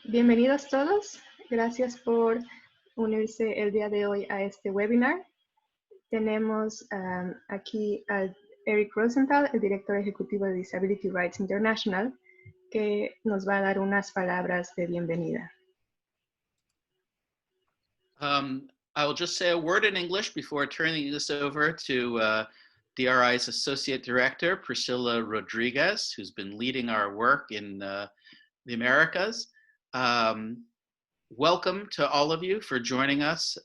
Bienvenidos todos. Gracias por unirse el día de hoy a este webinar. Tenemos aquí a Eric Rosenthal, el director ejecutivo de Disability Rights International, que nos va a dar unas palabras de bienvenida. I will just say a word in English before turning this over to DRI's Associate Director, Priscilla Rodriguez, who's been leading our work in the Americas. Welcome to all of you for joining us.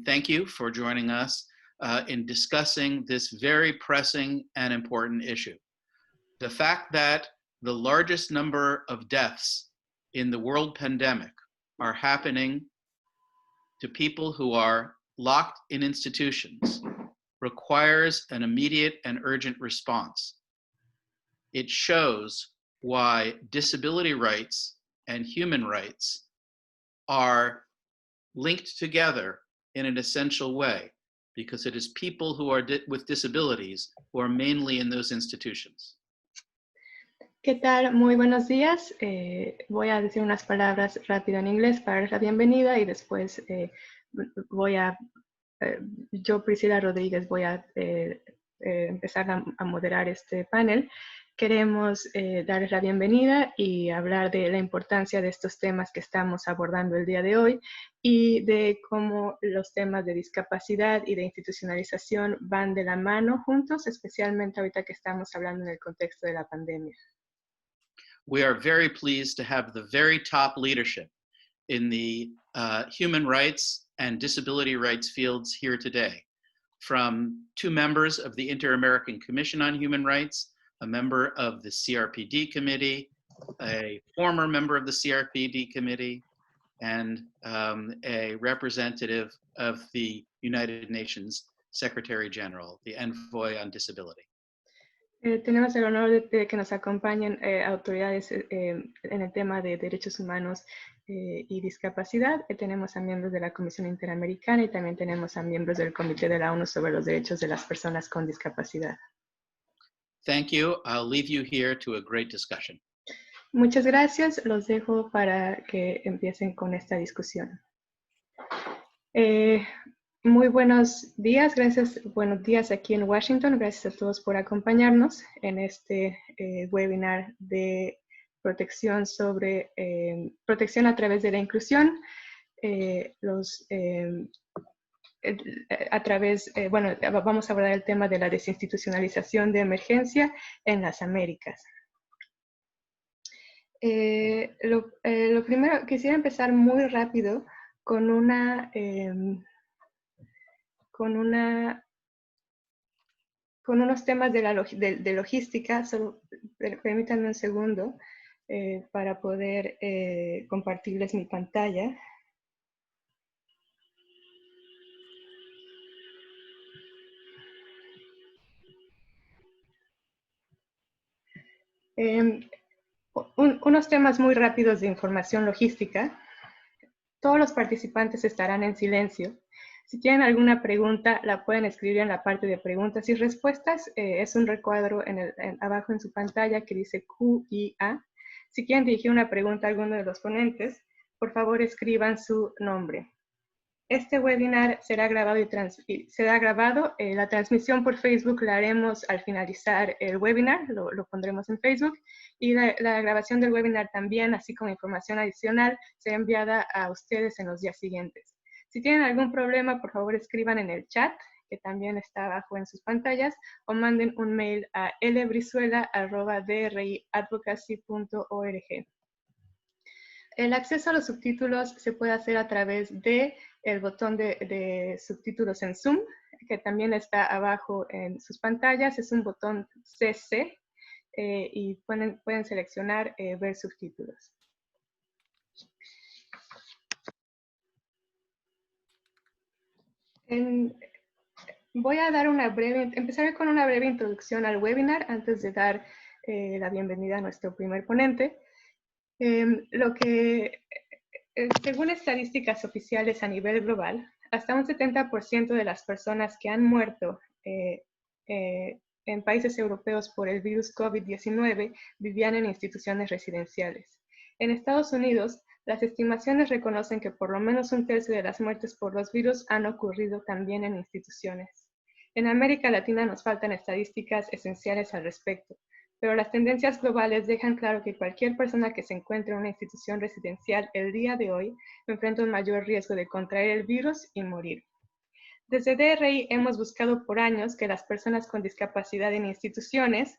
Thank you for joining us in discussing this very pressing and important issue. The fact that the largest number of deaths in the world pandemic are happening to people who are locked in institutions requires an immediate and urgent response. It shows why disability rights and human rights are linked together in an essential way, because it is people who are with disabilities who are mainly in those institutions. ¿Qué tal? Muy buenos días. Voy a decir unas palabras rápido en inglés para dar la bienvenida y después yo, Priscilla Rodríguez, voy a empezar a moderar este panel. Queremos darles la bienvenida y hablar de la importancia de estos temas que estamos abordando el día de hoy y de cómo los temas de discapacidad y de institucionalización van de la mano juntos, especialmente ahorita que estamos hablando en el contexto de la pandemia. We are very pleased to have the very top leadership in the human rights and disability rights fields here today, from two members of the Inter-American Commission on Human Rights, a member of the CRPD committee, a former member of the CRPD committee, and a representative of the United Nations Secretary General, the Envoy on Disability. Tenemos el honor de que nos acompañen autoridades en el tema de derechos humanos y discapacidad. Tenemos a miembros de la Comisión Interamericana y también tenemos a miembros del Comité de la ONU sobre los derechos de las personas con discapacidad. Thank you. I'll leave you here to a great discussion. Muchas gracias. Los dejo para que empiecen con esta discusión. Muy buenos días, buenos días aquí en Washington. Gracias a todos por acompañarnos en este webinar de protección protección a través de la inclusión. Vamos a abordar el tema de la desinstitucionalización de emergencia en las Américas. Lo primero, quisiera empezar muy rápido con unos temas de logística. Solo permítanme un segundo para poder compartirles mi pantalla. Unos temas muy rápidos de información logística. Todos los participantes estarán en silencio. Si tienen alguna pregunta, la pueden escribir en la parte de preguntas y respuestas. Es un recuadro abajo en su pantalla que dice QIA. Si quieren dirigir una pregunta a alguno de los ponentes, por favor escriban su nombre. Este webinar será grabado la transmisión por Facebook la haremos al finalizar el webinar, lo pondremos en Facebook, y la grabación del webinar también, así como información adicional, será enviada a ustedes en los días siguientes. Si tienen algún problema, por favor escriban en el chat, que también está abajo en sus pantallas, o manden un mail a lbrizuela@driadvocacy.org. El acceso a los subtítulos se puede hacer a través del botón de subtítulos en Zoom, que también está abajo en sus pantallas. Es un botón CC y pueden seleccionar ver subtítulos. Empezaré con una breve introducción al webinar antes de dar la bienvenida a nuestro primer ponente. Según estadísticas oficiales a nivel global, hasta un 70% de las personas que han muerto en países europeos por el virus COVID-19 vivían en instituciones residenciales. En Estados Unidos, las estimaciones reconocen que por lo menos un tercio de las muertes por los virus han ocurrido también en instituciones. En América Latina nos faltan estadísticas esenciales al respecto, pero las tendencias globales dejan claro que cualquier persona que se encuentre en una institución residencial el día de hoy enfrenta un mayor riesgo de contraer el virus y morir. Desde DRI hemos buscado por años que las personas con discapacidad en instituciones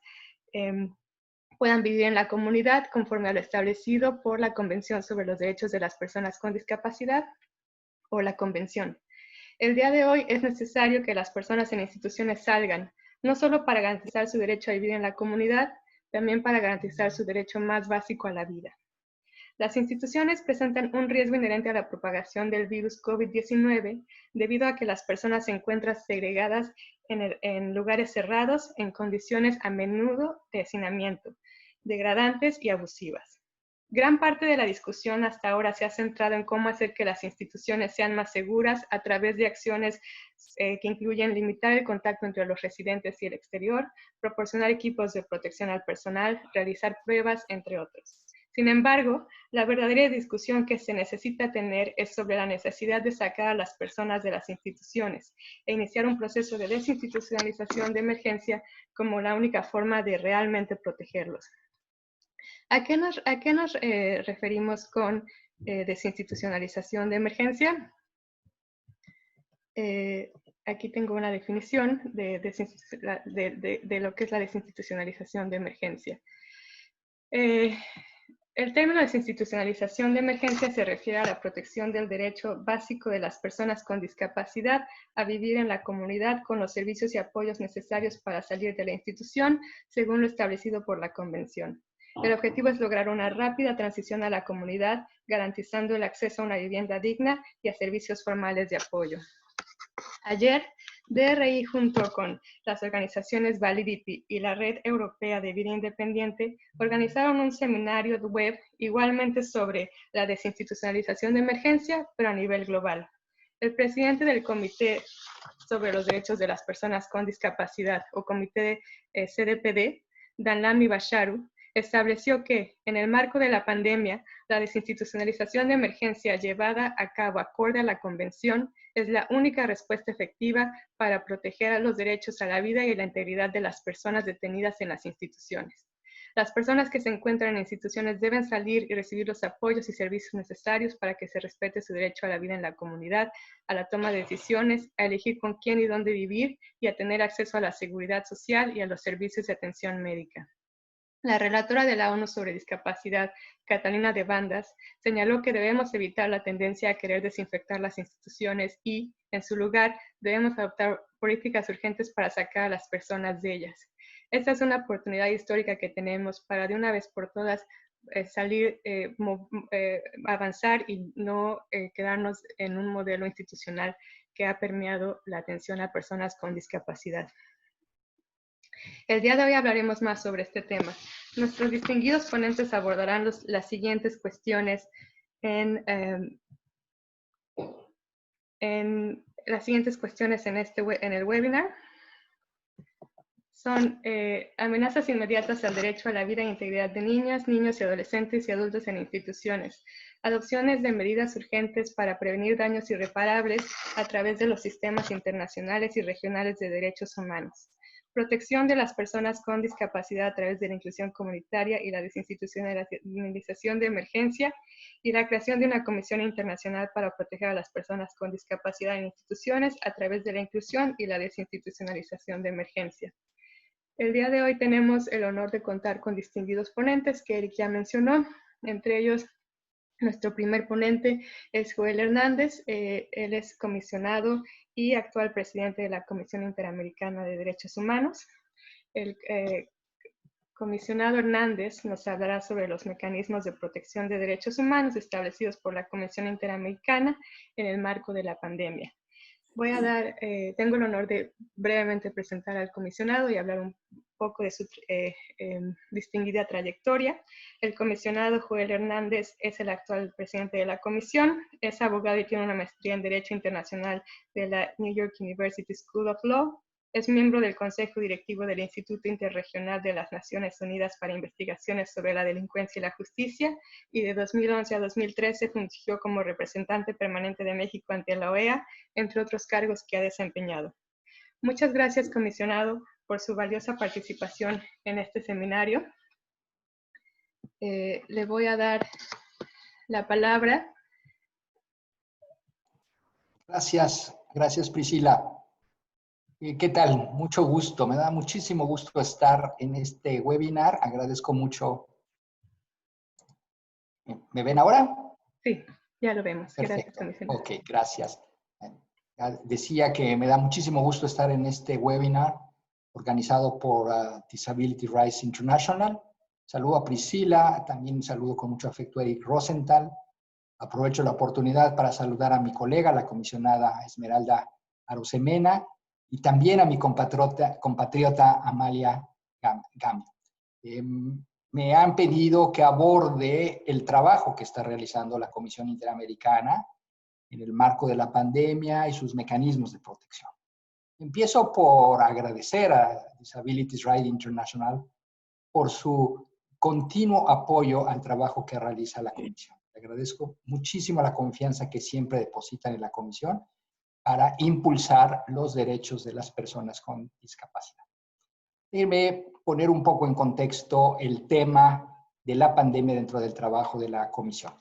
puedan vivir en la comunidad conforme a lo establecido por la Convención sobre los Derechos de las Personas con Discapacidad o la Convención. El día de hoy es necesario que las personas en instituciones salgan, no solo para garantizar su derecho a vivir en la comunidad, también para garantizar su derecho más básico a la vida. Las instituciones presentan un riesgo inherente a la propagación del virus COVID-19 debido a que las personas se encuentran segregadas en lugares cerrados en condiciones a menudo de hacinamiento, degradantes y abusivas. Gran parte de la discusión hasta ahora se ha centrado en cómo hacer que las instituciones sean más seguras a través de acciones que incluyen limitar el contacto entre los residentes y el exterior, proporcionar equipos de protección al personal, realizar pruebas, entre otros. Sin embargo, la verdadera discusión que se necesita tener es sobre la necesidad de sacar a las personas de las instituciones e iniciar un proceso de desinstitucionalización de emergencia como la única forma de realmente protegerlos. ¿A qué nos referimos con desinstitucionalización de emergencia? Aquí tengo una definición de lo que es la desinstitucionalización de emergencia. El término desinstitucionalización de emergencia se refiere a la protección del derecho básico de las personas con discapacidad a vivir en la comunidad con los servicios y apoyos necesarios para salir de la institución, según lo establecido por la Convención. El objetivo es lograr una rápida transición a la comunidad, garantizando el acceso a una vivienda digna y a servicios formales de apoyo. Ayer, DRI junto con las organizaciones Validity y la Red Europea de Vida Independiente organizaron un seminario web igualmente sobre la desinstitucionalización de emergencia, pero a nivel global. El presidente del Comité sobre los Derechos de las Personas con Discapacidad, o Comité CDPD, Danlami Basharu, estableció que, en el marco de la pandemia, la desinstitucionalización de emergencia llevada a cabo acorde a la Convención es la única respuesta efectiva para proteger los derechos a la vida y la integridad de las personas detenidas en las instituciones. Las personas que se encuentran en instituciones deben salir y recibir los apoyos y servicios necesarios para que se respete su derecho a la vida en la comunidad, a la toma de decisiones, a elegir con quién y dónde vivir y a tener acceso a la seguridad social y a los servicios de atención médica. La relatora de la ONU sobre discapacidad, Catalina de Bandas, señaló que debemos evitar la tendencia a querer desinfectar las instituciones y, en su lugar, debemos adoptar políticas urgentes para sacar a las personas de ellas. Esta es una oportunidad histórica que tenemos para de una vez por todas avanzar y no quedarnos en un modelo institucional que ha permeado la atención a personas con discapacidad. El día de hoy hablaremos más sobre este tema. Nuestros distinguidos ponentes abordarán las siguientes cuestiones en el webinar. Son amenazas inmediatas al derecho a la vida e integridad de niñas, niños y adolescentes y adultos en instituciones. Adopciones de medidas urgentes para prevenir daños irreparables a través de los sistemas internacionales y regionales de derechos humanos. Protección de las personas con discapacidad a través de la inclusión comunitaria y la desinstitucionalización de emergencia y la creación de una comisión internacional para proteger a las personas con discapacidad en instituciones a través de la inclusión y la desinstitucionalización de emergencia. El día de hoy tenemos el honor de contar con distinguidos ponentes que Eric ya mencionó, entre ellos nuestro primer ponente es Joel Hernández, él es comisionado y actual presidente de la Comisión Interamericana de Derechos Humanos. El comisionado Hernández nos hablará sobre los mecanismos de protección de derechos humanos establecidos por la Comisión Interamericana en el marco de la pandemia. Tengo el honor de brevemente presentar al comisionado y hablar un poco de su distinguida trayectoria. El comisionado Joel Hernández es el actual presidente de la comisión, es abogado y tiene una maestría en Derecho Internacional de la New York University School of Law. Es miembro del Consejo Directivo del Instituto Interregional de las Naciones Unidas para Investigaciones sobre la Delincuencia y la Justicia, y de 2011 a 2013 fungió como representante permanente de México ante la OEA, entre otros cargos que ha desempeñado. Muchas gracias, comisionado, por su valiosa participación en este seminario. Le voy a dar la palabra. Gracias Priscila. ¿Qué tal? Mucho gusto, me da muchísimo gusto estar en este webinar. Agradezco mucho. ¿Me ven ahora? Sí, ya lo vemos. Perfecto. Gracias, comisionado. Ok, gracias. Decía que me da muchísimo gusto estar en este webinar organizado por Disability Rights International. Saludo a Priscila, también saludo con mucho afecto a Eric Rosenthal. Aprovecho la oportunidad para saludar a mi colega, la comisionada Esmeralda Arosemena, y también a mi compatriota Amalia Gami. Me han pedido que aborde el trabajo que está realizando la Comisión Interamericana en el marco de la pandemia y sus mecanismos de protección. Empiezo por agradecer a Disability Rights International por su continuo apoyo al trabajo que realiza la Comisión. Le agradezco muchísimo la confianza que siempre depositan en la Comisión para impulsar los derechos de las personas con discapacidad. Déjenme poner un poco en contexto el tema de la pandemia dentro del trabajo de la Comisión.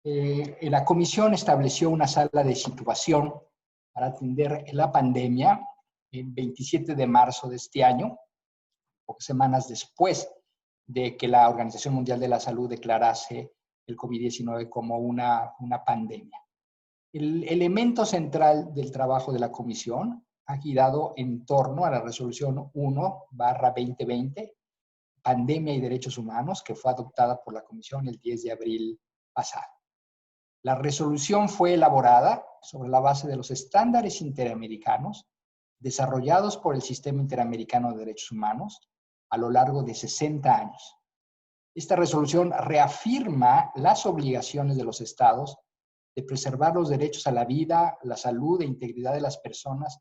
La Comisión estableció una sala de situación para atender la pandemia el 27 de marzo de este año, pocas semanas después de que la Organización Mundial de la Salud declarase el COVID-19 como una pandemia. El elemento central del trabajo de la Comisión ha girado en torno a la Resolución 1/2020, Pandemia y Derechos Humanos, que fue adoptada por la Comisión el 10 de abril pasado. La resolución fue elaborada sobre la base de los estándares interamericanos desarrollados por el Sistema Interamericano de Derechos Humanos a lo largo de 60 años. Esta resolución reafirma las obligaciones de los estados de preservar los derechos a la vida, la salud e integridad de las personas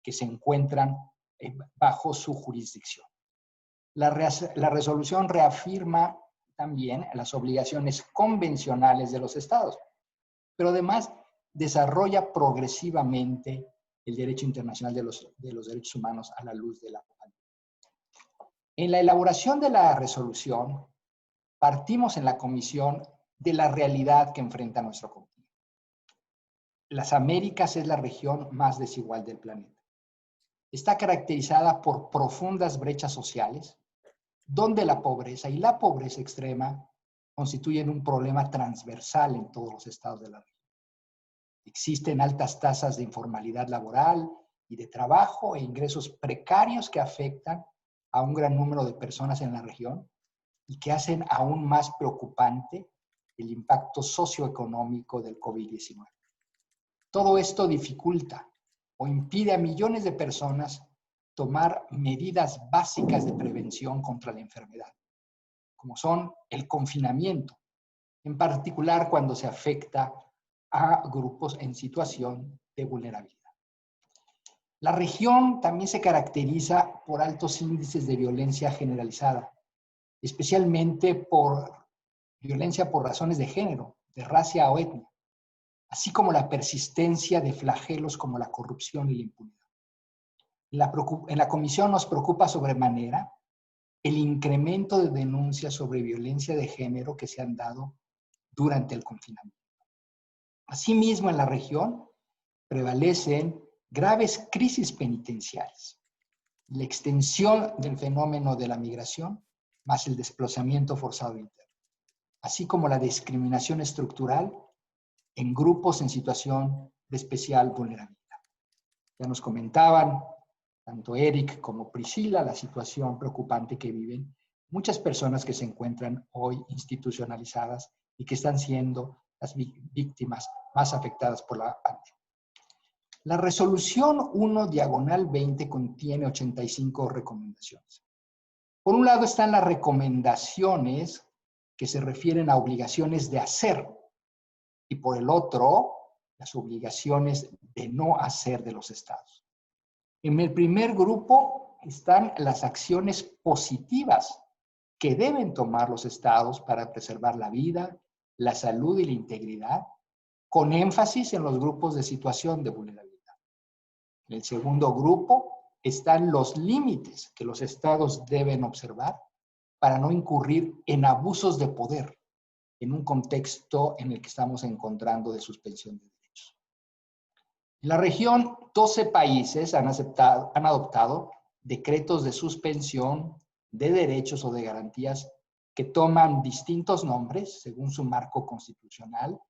que se encuentran bajo su jurisdicción. La resolución reafirma también las obligaciones convencionales de los estados, pero además desarrolla progresivamente el derecho internacional de los derechos humanos a la luz de la pandemia. En la elaboración de la resolución, partimos en la Comisión de la realidad que enfrenta nuestro continente. Las Américas es la región más desigual del planeta. Está caracterizada por profundas brechas sociales, donde la pobreza y la pobreza extrema constituyen un problema transversal en todos los estados de la región. Existen altas tasas de informalidad laboral y de trabajo e ingresos precarios que afectan a un gran número de personas en la región y que hacen aún más preocupante el impacto socioeconómico del COVID-19. Todo esto dificulta o impide a millones de personas tomar medidas básicas de prevención contra la enfermedad, como son el confinamiento, en particular cuando se afecta a grupos en situación de vulnerabilidad. La región también se caracteriza por altos índices de violencia generalizada, especialmente por violencia por razones de género, de raza o etnia, así como la persistencia de flagelos como la corrupción y la impunidad. En la Comisión nos preocupa sobremanera el incremento de denuncias sobre violencia de género que se han dado durante el confinamiento. Asimismo, en la región prevalecen graves crisis penitenciarias, la extensión del fenómeno de la migración, más el desplazamiento forzado interno, así como la discriminación estructural en grupos en situación de especial vulnerabilidad. Ya nos comentaban tanto Eric como Priscila la situación preocupante que viven muchas personas que se encuentran hoy institucionalizadas y que están siendo las víctimas más afectadas por la pandemia. La resolución 1/20 contiene 85 recomendaciones. Por un lado están las recomendaciones que se refieren a obligaciones de hacer y por el otro, las obligaciones de no hacer de los estados. En el primer grupo están las acciones positivas que deben tomar los estados para preservar la vida, la salud y la integridad, con énfasis en los grupos de situación de vulnerabilidad. En el segundo grupo están los límites que los estados deben observar para no incurrir en abusos de poder en un contexto en el que estamos encontrando de suspensión de derechos. En la región, 12 países han adoptado decretos de suspensión de derechos o de garantías que toman distintos nombres según su marco constitucional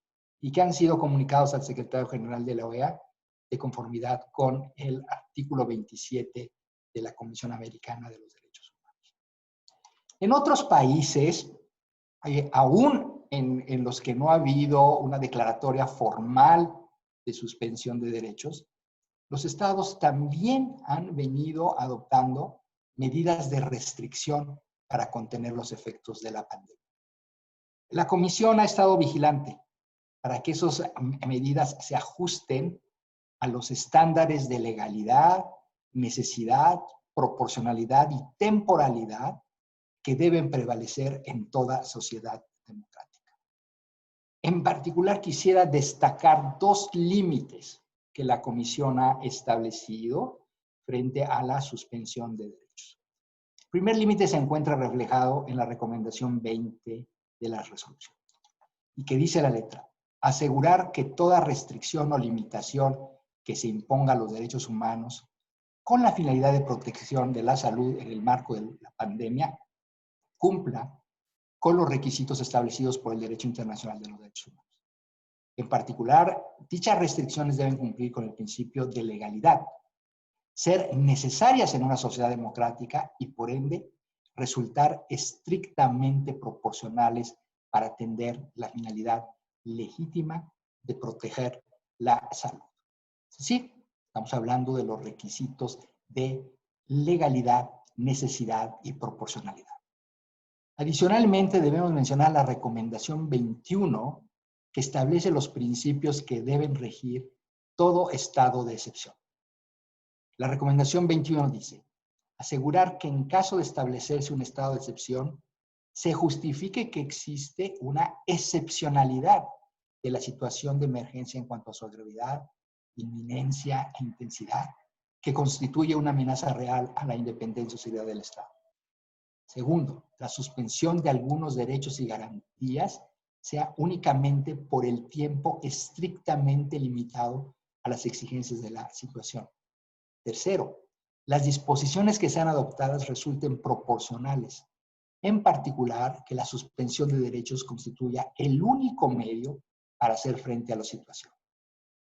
y que han sido comunicados al secretario general de la OEA de conformidad con el artículo 27 de la Convención Americana de los Derechos Humanos. En otros países, aún en los que no ha habido una declaratoria formal de suspensión de derechos, los estados también han venido adoptando medidas de restricción para contener los efectos de la pandemia. La Comisión ha estado vigilante para que esas medidas se ajusten a los estándares de legalidad, necesidad, proporcionalidad y temporalidad que deben prevalecer en toda sociedad democrática. En particular, quisiera destacar dos límites que la Comisión ha establecido frente a la suspensión de derechos. El primer límite se encuentra reflejado en la recomendación 20 de la resolución y que dice la letra: asegurar que toda restricción o limitación que se imponga a los derechos humanos con la finalidad de protección de la salud en el marco de la pandemia cumpla con los requisitos establecidos por el derecho internacional de los derechos humanos. En particular, dichas restricciones deben cumplir con el principio de legalidad, ser necesarias en una sociedad democrática y, por ende, resultar estrictamente proporcionales para atender la finalidad legítima de proteger la salud. Es decir, estamos hablando de los requisitos de legalidad, necesidad y proporcionalidad. Adicionalmente, debemos mencionar la recomendación 21, que establece los principios que deben regir todo estado de excepción. La recomendación 21 dice: asegurar que en caso de establecerse un estado de excepción, se justifique que existe una excepcionalidad de la situación de emergencia en cuanto a su gravedad, inminencia e intensidad, que constituye una amenaza real a la independencia y seguridad del Estado. Segundo, la suspensión de algunos derechos y garantías sea únicamente por el tiempo estrictamente limitado a las exigencias de la situación. Tercero, las disposiciones que sean adoptadas resulten proporcionales. En particular, que la suspensión de derechos constituya el único medio para hacer frente a la situación.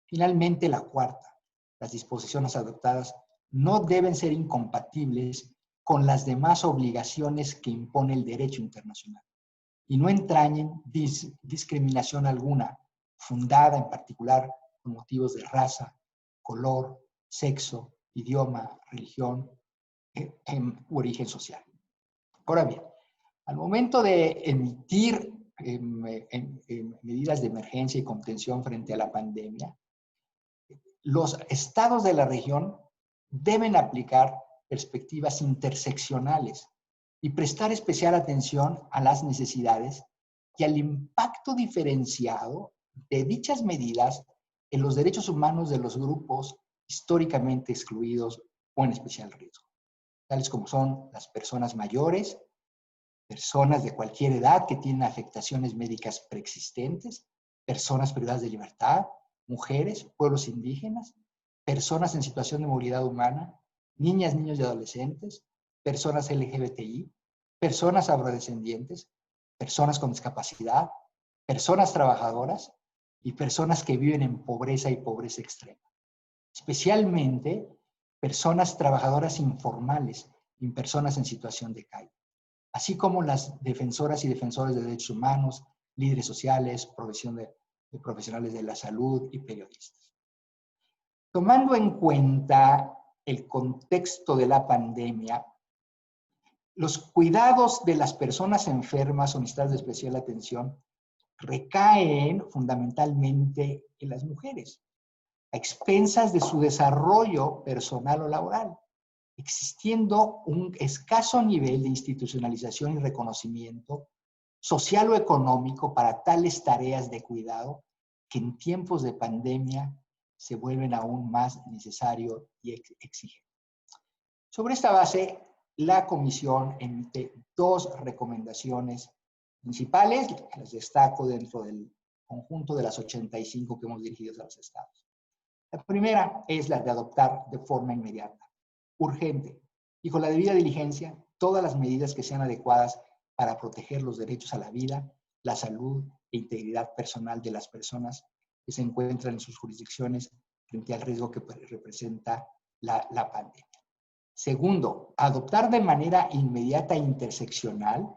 Finalmente, la cuarta, las disposiciones adoptadas no deben ser incompatibles con las demás obligaciones que impone el derecho internacional y no entrañen discriminación alguna, fundada en particular por motivos de raza, color, sexo, idioma, religión u origen social. Ahora bien, al momento de emitir medidas de emergencia y contención frente a la pandemia, los estados de la región deben aplicar perspectivas interseccionales y prestar especial atención a las necesidades y al impacto diferenciado de dichas medidas en los derechos humanos de los grupos históricamente excluidos o en especial riesgo, tales como son las personas mayores, personas de cualquier edad que tienen afectaciones médicas preexistentes, personas privadas de libertad, mujeres, pueblos indígenas, personas en situación de movilidad humana, niñas, niños y adolescentes, personas LGBTI, personas afrodescendientes, personas con discapacidad, personas trabajadoras y personas que viven en pobreza y pobreza extrema. Especialmente personas trabajadoras informales y personas en situación de calle, así como las defensoras y defensores de derechos humanos, líderes sociales, profesionales de la salud y periodistas. Tomando en cuenta el contexto de la pandemia, los cuidados de las personas enfermas o necesitadas de especial atención recaen fundamentalmente en las mujeres. a expensas de su desarrollo personal o laboral, existiendo un escaso nivel de institucionalización y reconocimiento social o económico para tales tareas de cuidado que en tiempos de pandemia se vuelven aún más necesario y exigente. Sobre esta base, la Comisión emite 2 recomendaciones principales, que las destaco dentro del conjunto de las 85 que hemos dirigido a los estados. La primera es la de adoptar de forma inmediata, urgente y con la debida diligencia todas las medidas que sean adecuadas para proteger los derechos a la vida, la salud e integridad personal de las personas que se encuentran en sus jurisdicciones frente al riesgo que representa la pandemia. Segundo, adoptar de manera inmediata e interseccional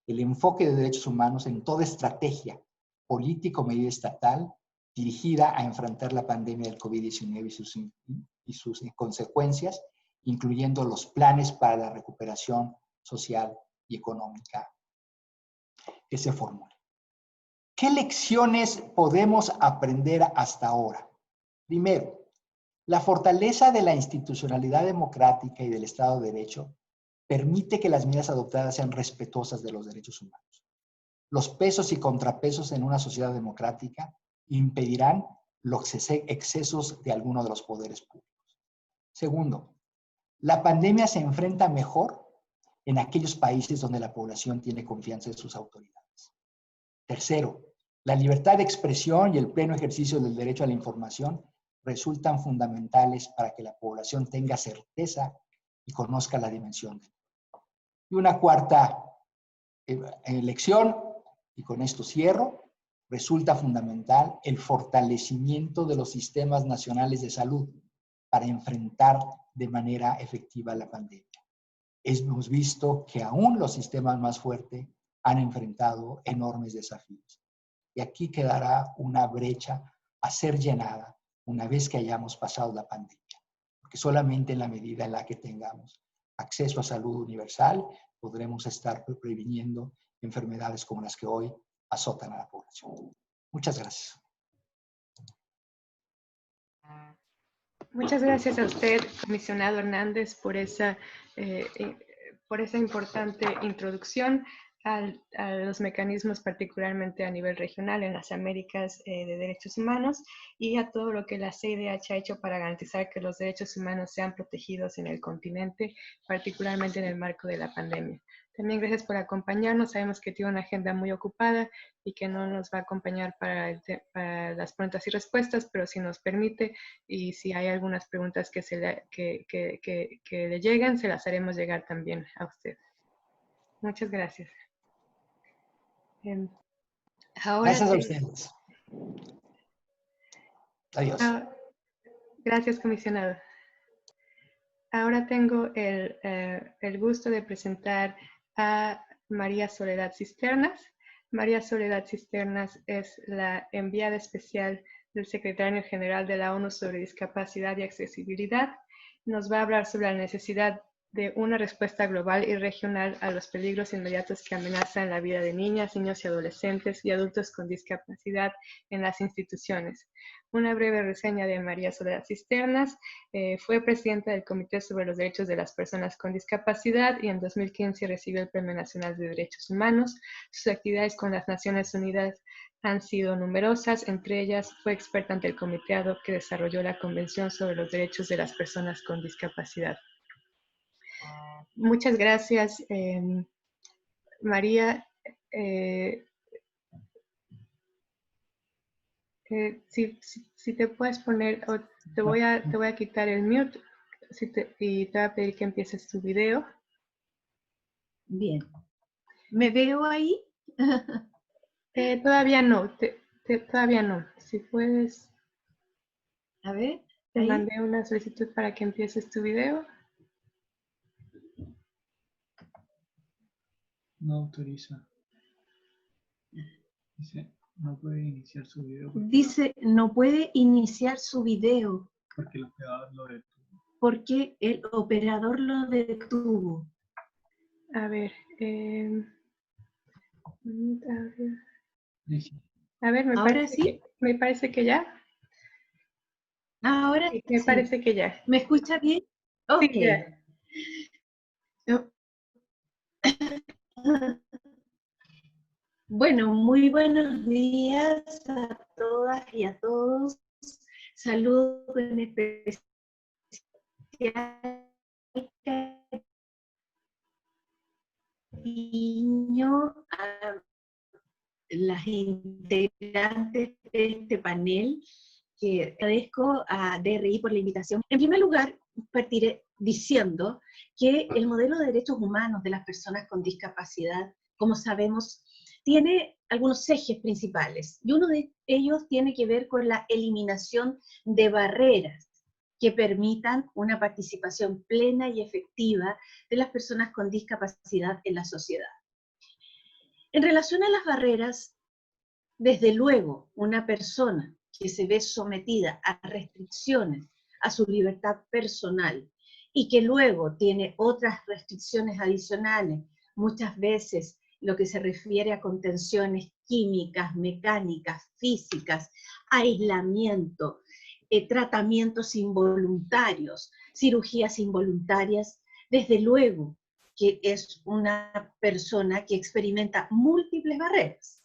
el enfoque de derechos humanos en toda estrategia política o medida estatal dirigida a enfrentar la pandemia del COVID-19 y sus consecuencias, incluyendo los planes para la recuperación social y económica que se formulen. ¿Qué lecciones podemos aprender hasta ahora? Primero, la fortaleza de la institucionalidad democrática y del Estado de Derecho permite que las medidas adoptadas sean respetuosas de los derechos humanos. Los pesos y contrapesos en una sociedad democrática impedirán los excesos de alguno de los poderes públicos. Segundo, la pandemia se enfrenta mejor en aquellos países donde la población tiene confianza en sus autoridades. Tercero, la libertad de expresión y el pleno ejercicio del derecho a la información resultan fundamentales para que la población tenga certeza y conozca la dimensión del mundo. Y una cuarta lección, y con esto cierro, resulta fundamental el fortalecimiento de los sistemas nacionales de salud para enfrentar de manera efectiva la pandemia. Hemos visto que aún los sistemas más fuertes han enfrentado enormes desafíos. Y aquí quedará una brecha a ser llenada una vez que hayamos pasado la pandemia, porque solamente en la medida en la que tengamos acceso a salud universal podremos estar previniendo enfermedades como las que hoy azotan a la población. Muchas gracias. Muchas gracias a usted, comisionado Hernández, por esa importante introducción a los mecanismos, particularmente a nivel regional en las Américas de derechos humanos, y a todo lo que la CIDH ha hecho para garantizar que los derechos humanos sean protegidos en el continente, particularmente en el marco de la pandemia. También gracias por acompañarnos. Sabemos que tiene una agenda muy ocupada y que no nos va a acompañar para las preguntas y respuestas, pero si nos permite y si hay algunas preguntas que le lleguen, se las haremos llegar también a usted. Muchas gracias. Ahora gracias a ustedes. Adiós. Gracias, comisionado. Ahora tengo el gusto de presentar a María Soledad Cisternas. María Soledad Cisternas es la enviada especial del Secretario General de la ONU sobre Discapacidad y Accesibilidad. Nos va a hablar sobre la necesidad de una respuesta global y regional a los peligros inmediatos que amenazan la vida de niñas, niños y adolescentes y adultos con discapacidad en las instituciones. Una breve reseña de María Soledad Cisternas. Fue presidenta del Comité sobre los Derechos de las Personas con Discapacidad y en 2015 recibió el Premio Nacional de Derechos Humanos. Sus actividades con las Naciones Unidas han sido numerosas, entre ellas fue experta ante el Comité ad hoc que desarrolló la Convención sobre los Derechos de las Personas con Discapacidad. Muchas gracias, María. Si te puedes poner, te voy a quitar el mute y te voy a pedir que empieces tu video. Bien. ¿Me veo ahí? Todavía no, todavía no. Si puedes. A ver. Te mandé una solicitud para que empieces tu video. No autoriza. Dice, no puede iniciar su video. Dice, no puede iniciar su video. Porque el operador lo detuvo. Porque el operador lo detuvo. A ver. A ver, me parece que ya. Ahora Sí, me sí. parece que ya. ¿Me escucha bien? Ok. Sí, ya. Bueno, muy buenos días a todas y a todos. Saludo en especial cariño a las integrantes de este panel, que agradezco a DRI por la invitación. En primer lugar, partiré diciendo que el modelo de derechos humanos de las personas con discapacidad, como sabemos, tiene algunos ejes principales, y uno de ellos tiene que ver con la eliminación de barreras que permitan una participación plena y efectiva de las personas con discapacidad en la sociedad. En relación a las barreras, desde luego, una persona que se ve sometida a restricciones a su libertad personal y que luego tiene otras restricciones adicionales, muchas veces lo que se refiere a contenciones químicas, mecánicas, físicas, aislamiento, tratamientos involuntarios, cirugías involuntarias, desde luego que es una persona que experimenta múltiples barreras.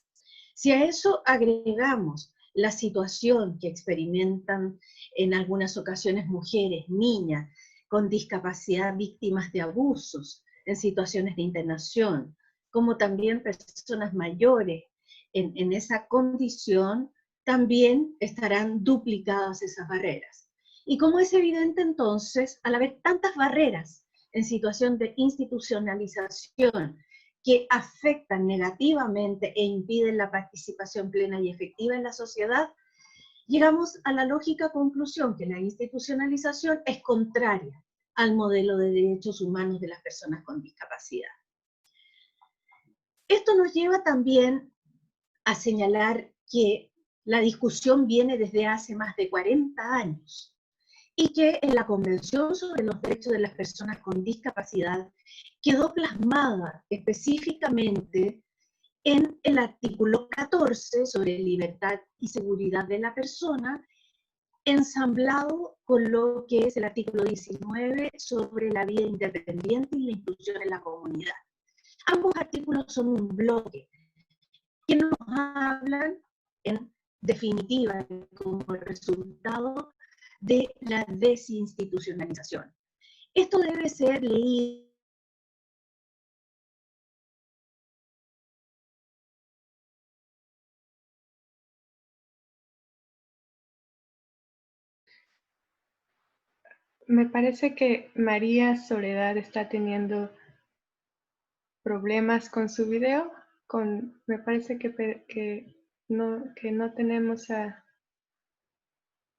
Si a eso agregamos la situación que experimentan en algunas ocasiones mujeres, niñas con discapacidad víctimas de abusos en situaciones de internación, como también personas mayores en esa condición, también estarán duplicadas esas barreras. Y como es evidente entonces, al haber tantas barreras en situación de institucionalización que afectan negativamente e impiden la participación plena y efectiva en la sociedad, llegamos a la lógica conclusión que la institucionalización es contraria al modelo de derechos humanos de las personas con discapacidad. Esto nos lleva también a señalar que la discusión viene desde hace más de 40 años y que en la Convención sobre los Derechos de las Personas con Discapacidad quedó plasmada específicamente en el artículo 14 sobre libertad y seguridad de la persona, ensamblado con lo que es el artículo 19 sobre la vida independiente y la inclusión en la comunidad. Ambos artículos son un bloque que nos hablan, en definitiva, como resultado de la desinstitucionalización. Esto debe ser leído Me parece que María Soledad está teniendo problemas con su video. Me parece que no tenemos a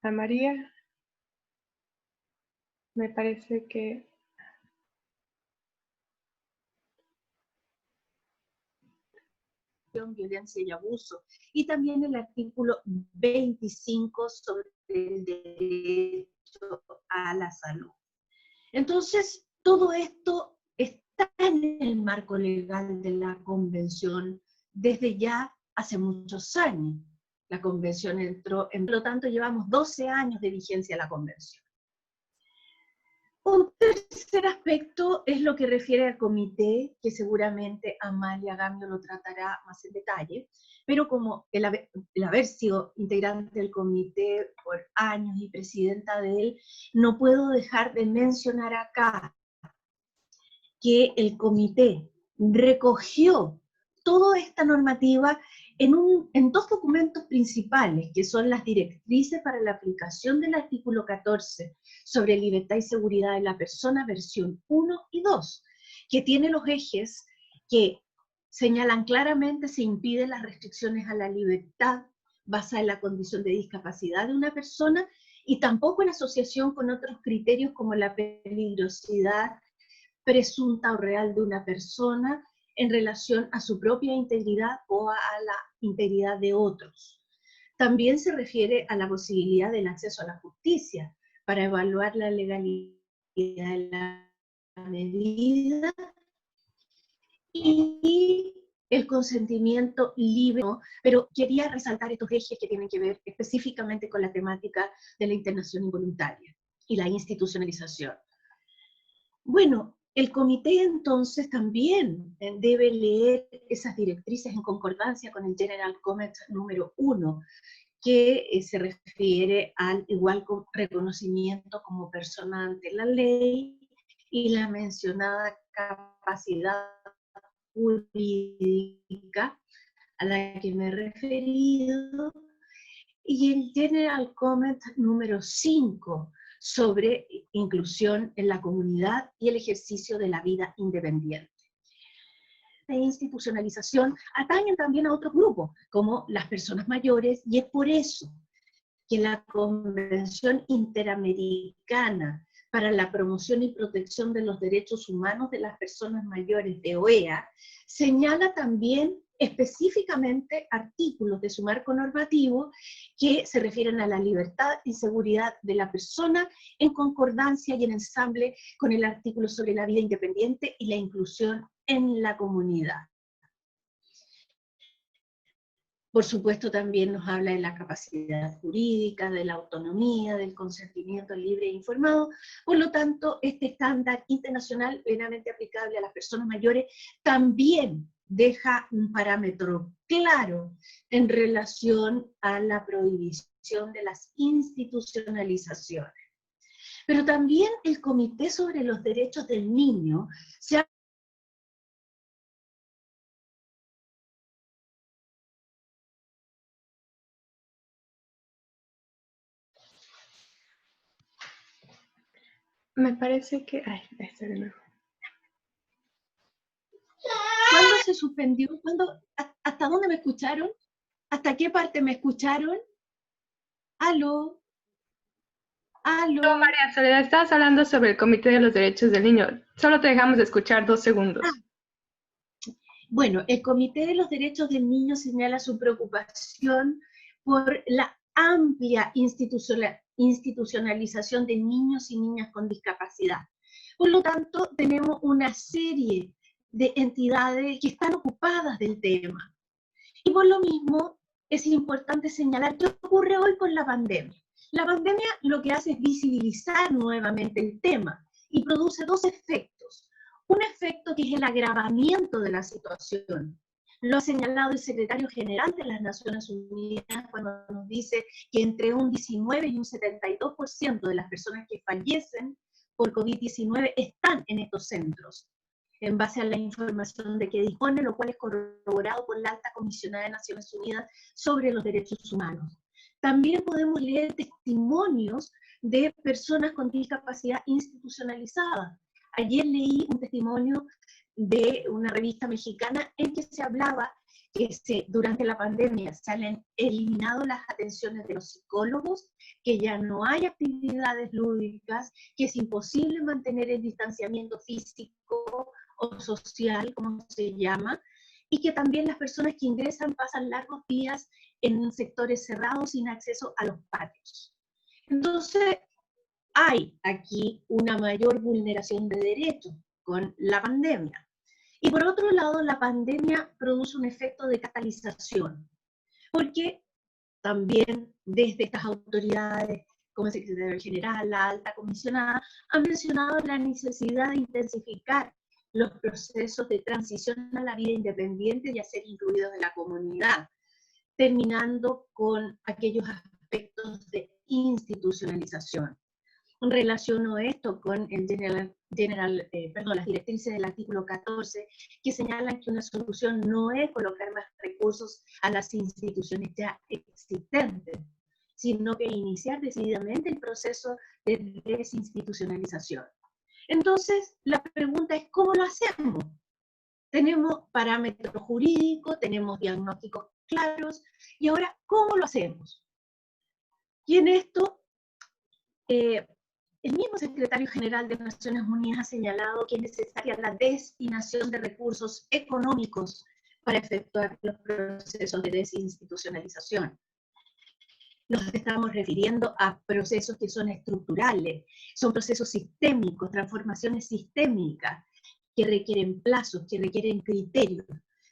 María. Me parece que violencia y abuso, y también el artículo 25 sobre el derecho a la salud. Entonces, todo esto está en el marco legal de la Convención desde ya hace muchos años. La Convención entró, por lo tanto, llevamos 12 años de vigencia de la Convención. Un tercer aspecto es lo que refiere al comité, que seguramente Amalia Gamio lo tratará más en detalle, pero como el haber sido integrante del comité por años y presidenta de él, no puedo dejar de mencionar acá que el comité recogió toda esta normativa en dos documentos principales, que son las directrices para la aplicación del artículo 14 sobre libertad y seguridad de la persona, versión 1 y 2, que tiene los ejes que señalan claramente se impiden las restricciones a la libertad basada en la condición de discapacidad de una persona y tampoco en asociación con otros criterios como la peligrosidad presunta o real de una persona en relación a su propia integridad o a la integridad de otros. También se refiere a la posibilidad del acceso a la justicia para evaluar la legalidad de la medida y el consentimiento libre, ¿no? Pero quería resaltar estos ejes que tienen que ver específicamente con la temática de la internación involuntaria y la institucionalización. Bueno, el comité entonces también debe leer esas directrices en concordancia con el General Comment número 1, que se refiere al igual reconocimiento como persona ante la ley y la mencionada capacidad jurídica a la que me he referido, y el General Comment número 5 sobre inclusión en la comunidad y el ejercicio de la vida independiente. La institucionalización atañen también a otros grupos, como las personas mayores, y es por eso que la Convención Interamericana para la Promoción y Protección de los Derechos Humanos de las Personas Mayores de OEA señala también específicamente artículos de su marco normativo que se refieren a la libertad y seguridad de la persona en concordancia y en ensamble con el artículo sobre la vida independiente y la inclusión en la comunidad. Por supuesto, también nos habla de la capacidad jurídica, de la autonomía, del consentimiento libre e informado. Por lo tanto, este estándar internacional plenamente aplicable a las personas mayores también deja un parámetro claro en relación a la prohibición de las institucionalizaciones. Pero también el Comité sobre los Derechos del Niño se ha Me parece que... Ay, está de nuevo. ¿Cuándo se suspendió? ¿Hasta dónde me escucharon? ¿Hasta qué parte me escucharon? ¿Aló? ¿Aló? No, María Soledad, estabas hablando sobre el Comité de los Derechos del Niño. Solo te dejamos de escuchar 2 segundos. Bueno, el Comité de los Derechos del Niño señala su preocupación por la amplia institucionalización de niños y niñas con discapacidad. Por lo tanto, tenemos una serie de entidades que están ocupadas del tema. Y por lo mismo, es importante señalar qué ocurre hoy con la pandemia. La pandemia lo que hace es visibilizar nuevamente el tema y produce 2 efectos. Un efecto que es el agravamiento de la situación. Lo ha señalado el secretario general de las Naciones Unidas cuando nos dice que entre un 19 y un 72% de las personas que fallecen por COVID-19 están en estos centros, en base a la información de que dispone, lo cual es corroborado por la Alta Comisionada de Naciones Unidas sobre los Derechos Humanos. También podemos leer testimonios de personas con discapacidad institucionalizada. Ayer leí un testimonio de una revista mexicana en que se hablaba que durante la pandemia se han eliminado las atenciones de los psicólogos, que ya no hay actividades lúdicas, que es imposible mantener el distanciamiento físico o social, como se llama, y que también las personas que ingresan pasan largos días en sectores cerrados sin acceso a los patios. Entonces, hay aquí una mayor vulneración de derechos con la pandemia. Y por otro lado, la pandemia produce un efecto de catalización, porque también desde estas autoridades, como el secretario general, la alta comisionada, han mencionado la necesidad de intensificar los procesos de transición a la vida independiente y a ser incluidos en la comunidad, terminando con aquellos aspectos de institucionalización. Relaciono esto con el las directrices del artículo 14, que señalan que una solución no es colocar más recursos a las instituciones ya existentes, sino que iniciar decididamente el proceso de desinstitucionalización. Entonces, la pregunta es, ¿cómo lo hacemos? Tenemos parámetros jurídicos, tenemos diagnósticos claros, y ahora, ¿cómo lo hacemos? Y en esto, el mismo secretario general de Naciones Unidas ha señalado que es necesaria la destinación de recursos económicos para efectuar los procesos de desinstitucionalización. Nos estamos refiriendo a procesos que son estructurales, son procesos sistémicos, transformaciones sistémicas, que requieren plazos, que requieren criterios.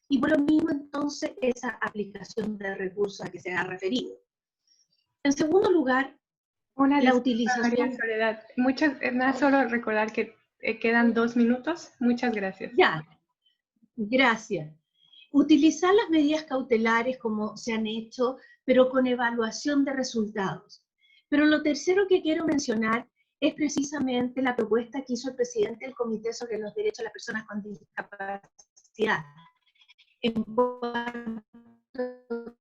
y por lo mismo entonces esa aplicación de recursos a que se ha referido. En segundo lugar, Una la disculpa, María utilización... Soledad. Nada, solo recordar que quedan 2 minutos. Muchas gracias. Ya, gracias. Utilizar las medidas cautelares como se han hecho, pero con evaluación de resultados. Pero lo tercero que quiero mencionar es precisamente la propuesta que hizo el presidente del Comité sobre los Derechos de las Personas con Discapacidad, en cuanto a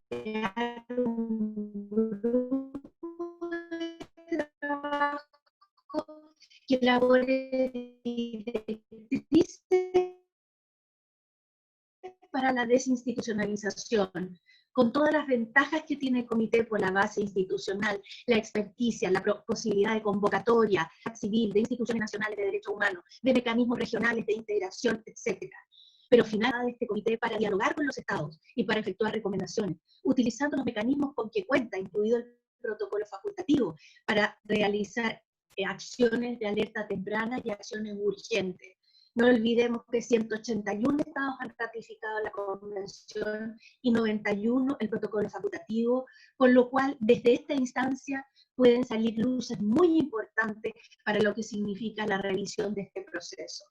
crear un grupo de trabajo que elabore directrices para la desinstitucionalización, con todas las ventajas que tiene el comité por la base institucional, la experticia, la posibilidad de convocatoria civil, de instituciones nacionales de derechos humanos, de mecanismos regionales de integración, etc. Pero finalmente este comité para dialogar con los estados y para efectuar recomendaciones, utilizando los mecanismos con que cuenta, incluido el protocolo facultativo, para realizar acciones de alerta temprana y acciones urgentes. No olvidemos que 181 estados han ratificado la convención y 91 el protocolo facultativo, con lo cual desde esta instancia pueden salir luces muy importantes para lo que significa la revisión de este proceso.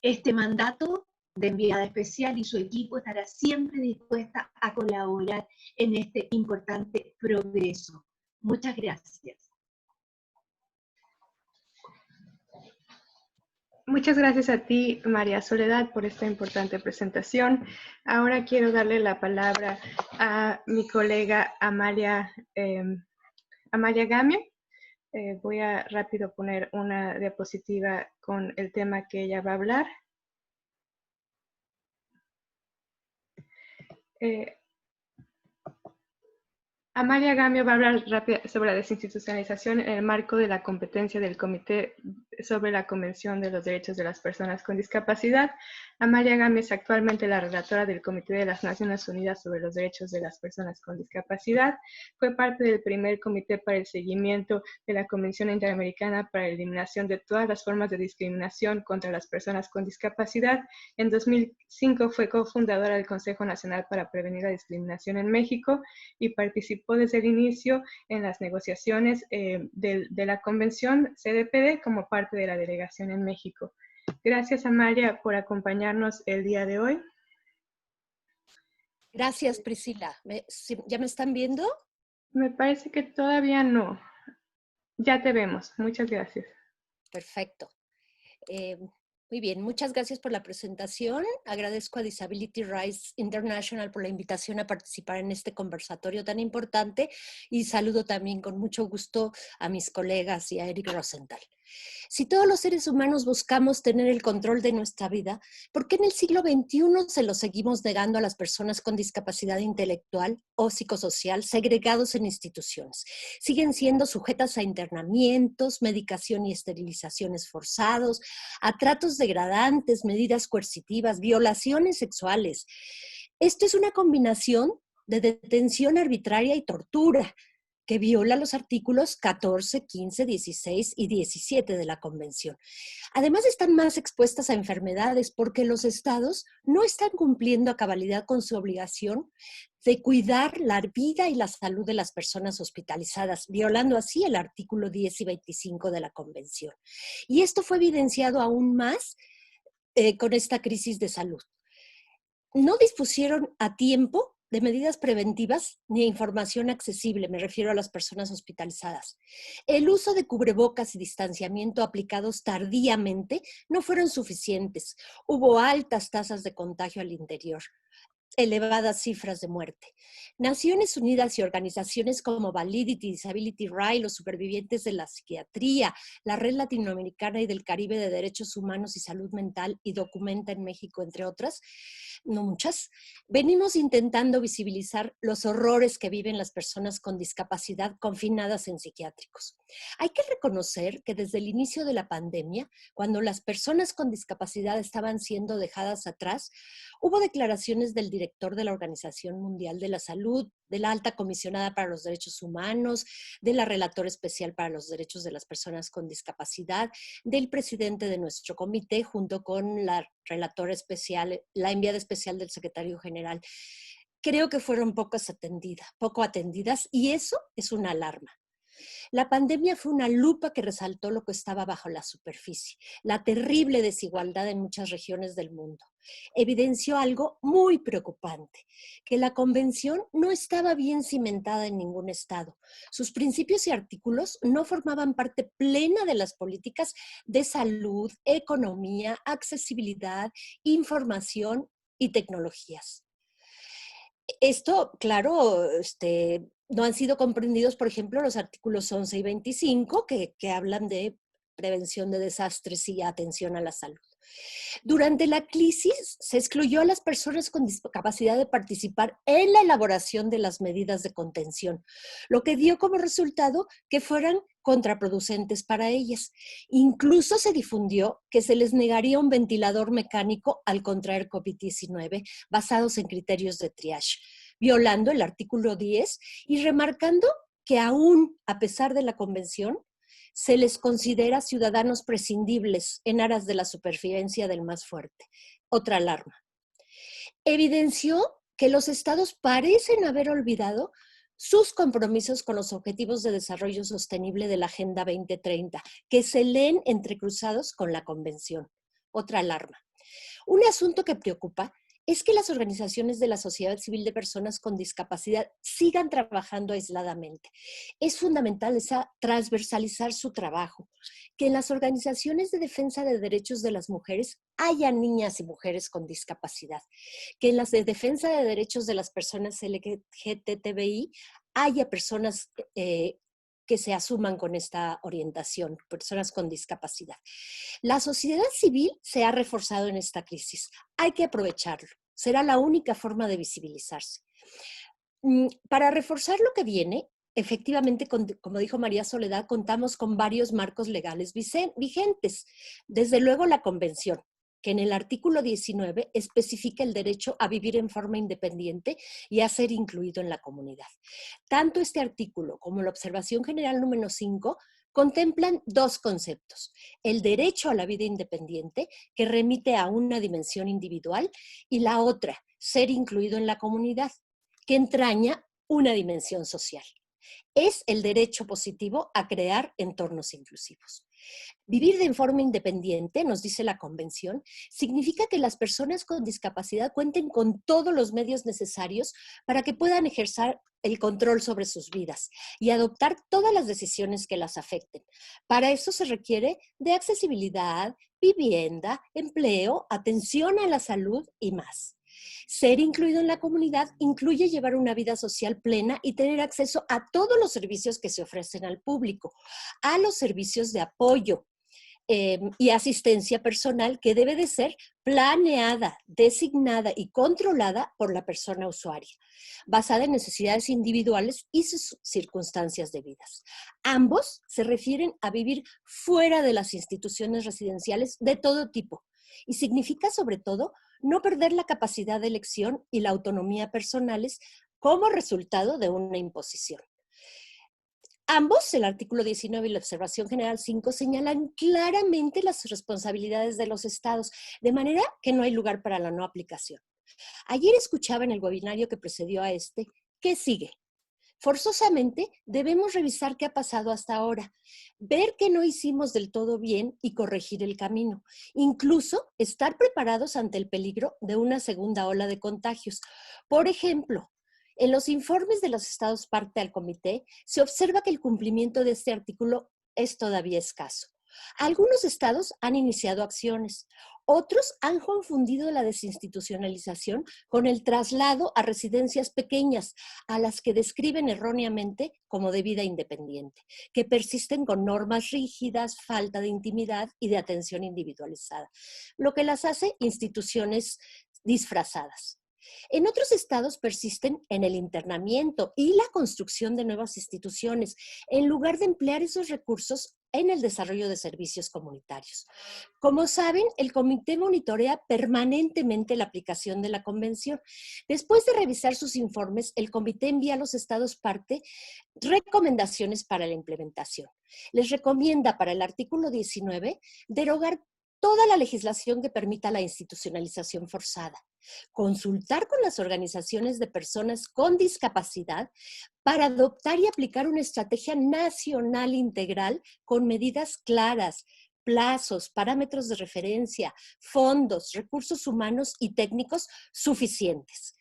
Este mandato de enviada especial y su equipo estará siempre dispuesta a colaborar en este importante progreso. Muchas gracias. Muchas gracias a ti, María Soledad, por esta importante presentación. Ahora quiero darle la palabra a mi colega Amalia Gamio. Voy a rápido poner una diapositiva con el tema que ella va a hablar. Amalia Gamio va a hablar sobre la desinstitucionalización en el marco de la competencia del Comité sobre la Convención de los Derechos de las Personas con Discapacidad. Amalia Gamio es actualmente la relatora del Comité de las Naciones Unidas sobre los Derechos de las Personas con Discapacidad. Fue parte del primer comité para el seguimiento de la Convención Interamericana para la Eliminación de todas las formas de discriminación contra las personas con discapacidad. En 2005 fue cofundadora del Consejo Nacional para Prevenir la Discriminación en México y participó desde el inicio en las negociaciones de la Convención CDPD como parte de la delegación en México. Gracias, Amalia, por acompañarnos el día de hoy. Gracias, Priscila. ¿Ya me están viendo? Me parece que todavía no. Ya te vemos. Muchas gracias. Perfecto. Muy bien, muchas gracias por la presentación. Agradezco a Disability Rights International por la invitación a participar en este conversatorio tan importante y saludo también con mucho gusto a mis colegas y a Eric Rosenthal. Si todos los seres humanos buscamos tener el control de nuestra vida, ¿por qué en el siglo XXI se lo seguimos negando a las personas con discapacidad intelectual o psicosocial segregados en instituciones? Siguen siendo sujetas a internamientos, medicación y esterilizaciones forzados, a tratos degradantes, medidas coercitivas, violaciones sexuales. Esto es una combinación de detención arbitraria y tortura, que viola los artículos 14, 15, 16 y 17 de la Convención. Además, están más expuestas a enfermedades porque los estados no están cumpliendo a cabalidad con su obligación de cuidar la vida y la salud de las personas hospitalizadas, violando así el artículo 10 y 25 de la Convención. Y esto fue evidenciado aún más con esta crisis de salud. No dispusieron a tiempo de medidas preventivas ni información accesible, me refiero a las personas hospitalizadas. El uso de cubrebocas y distanciamiento aplicados tardíamente no fueron suficientes. Hubo altas tasas de contagio al interior, elevadas cifras de muerte. Naciones Unidas y organizaciones como Validity, Disability Rights, los supervivientes de la psiquiatría, la Red Latinoamericana y del Caribe de Derechos Humanos y Salud Mental y Documenta en México, entre otras, no muchas, venimos intentando visibilizar los horrores que viven las personas con discapacidad confinadas en psiquiátricos. Hay que reconocer que desde el inicio de la pandemia, cuando las personas con discapacidad estaban siendo dejadas atrás, Hubo declaraciones del director de la Organización Mundial de la Salud, de la Alta Comisionada para los Derechos Humanos, de la Relatora Especial para los Derechos de las Personas con Discapacidad, del presidente de nuestro comité, junto con la relatora especial, la enviada especial del secretario general. Creo que fueron poco atendidas, y eso es una alarma. La pandemia fue una lupa que resaltó lo que estaba bajo la superficie, la terrible desigualdad en muchas regiones del mundo. Evidenció algo muy preocupante, que la convención no estaba bien cimentada en ningún estado. Sus principios y artículos no formaban parte plena de las políticas de salud, economía, accesibilidad, información y tecnologías. Esto, claro, no han sido comprendidos, por ejemplo, los artículos 11 y 25, que hablan de prevención de desastres y atención a la salud. Durante la crisis se excluyó a las personas con discapacidad de participar en la elaboración de las medidas de contención, lo que dio como resultado que fueran contraproducentes para ellas. Incluso se difundió que se les negaría un ventilador mecánico al contraer COVID-19 basados en criterios de triage, violando el artículo 10 y remarcando que aún a pesar de la convención, se les considera ciudadanos prescindibles en aras de la supervivencia del más fuerte. Otra alarma. Evidenció que los estados parecen haber olvidado sus compromisos con los Objetivos de Desarrollo Sostenible de la Agenda 2030, que se leen entrecruzados con la Convención. Otra alarma. Un asunto que preocupa es que las organizaciones de la sociedad civil de personas con discapacidad sigan trabajando aisladamente. Es fundamental transversalizar su trabajo, que en las organizaciones de defensa de derechos de las mujeres haya niñas y mujeres con discapacidad, que en las de defensa de derechos de las personas LGTBI haya personas que se asuman con esta orientación, personas con discapacidad. La sociedad civil se ha reforzado en esta crisis. Hay que aprovecharlo. Será la única forma de visibilizarse. Para reforzar lo que viene, efectivamente, como dijo María Soledad, contamos con varios marcos legales vigentes. Desde luego la Convención, que en el artículo 19 especifica el derecho a vivir en forma independiente y a ser incluido en la comunidad. Tanto este artículo como la observación general número 5 contemplan dos conceptos: el derecho a la vida independiente, que remite a una dimensión individual, y la otra, ser incluido en la comunidad, que entraña una dimensión social. Es el derecho positivo a crear entornos inclusivos. Vivir de forma independiente, nos dice la Convención, significa que las personas con discapacidad cuenten con todos los medios necesarios para que puedan ejercer el control sobre sus vidas y adoptar todas las decisiones que las afecten. Para eso se requiere de accesibilidad, vivienda, empleo, atención a la salud y más. Ser incluido en la comunidad incluye llevar una vida social plena y tener acceso a todos los servicios que se ofrecen al público, a los servicios de apoyo y asistencia personal, que debe de ser planeada, designada y controlada por la persona usuaria, basada en necesidades individuales y sus circunstancias de vida. Ambos se refieren a vivir fuera de las instituciones residenciales de todo tipo, y significa sobre todo no perder la capacidad de elección y la autonomía personales como resultado de una imposición. Ambos, el artículo 19 y la observación general 5, señalan claramente las responsabilidades de los estados, de manera que no hay lugar para la no aplicación. Ayer escuchaba en el webinario que precedió a este, ¿qué sigue? Forzosamente debemos revisar qué ha pasado hasta ahora, ver qué no hicimos del todo bien y corregir el camino. Incluso estar preparados ante el peligro de una segunda ola de contagios. Por ejemplo, en los informes de los estados parte al comité se observa que el cumplimiento de este artículo es todavía escaso. Algunos estados han iniciado acciones. Otros han confundido la desinstitucionalización con el traslado a residencias pequeñas, a las que describen erróneamente como de vida independiente, que persisten con normas rígidas, falta de intimidad y de atención individualizada, lo que las hace instituciones disfrazadas. En otros estados persisten en el internamiento y la construcción de nuevas instituciones, en lugar de emplear esos recursos en el desarrollo de servicios comunitarios. Como saben, el comité monitorea permanentemente la aplicación de la convención. Después de revisar sus informes, el comité envía a los estados parte recomendaciones para la implementación. Les recomienda para el artículo 19 derogar toda la legislación que permita la institucionalización forzada, consultar con las organizaciones de personas con discapacidad para adoptar y aplicar una estrategia nacional integral con medidas claras, plazos, parámetros de referencia, fondos, recursos humanos y técnicos suficientes.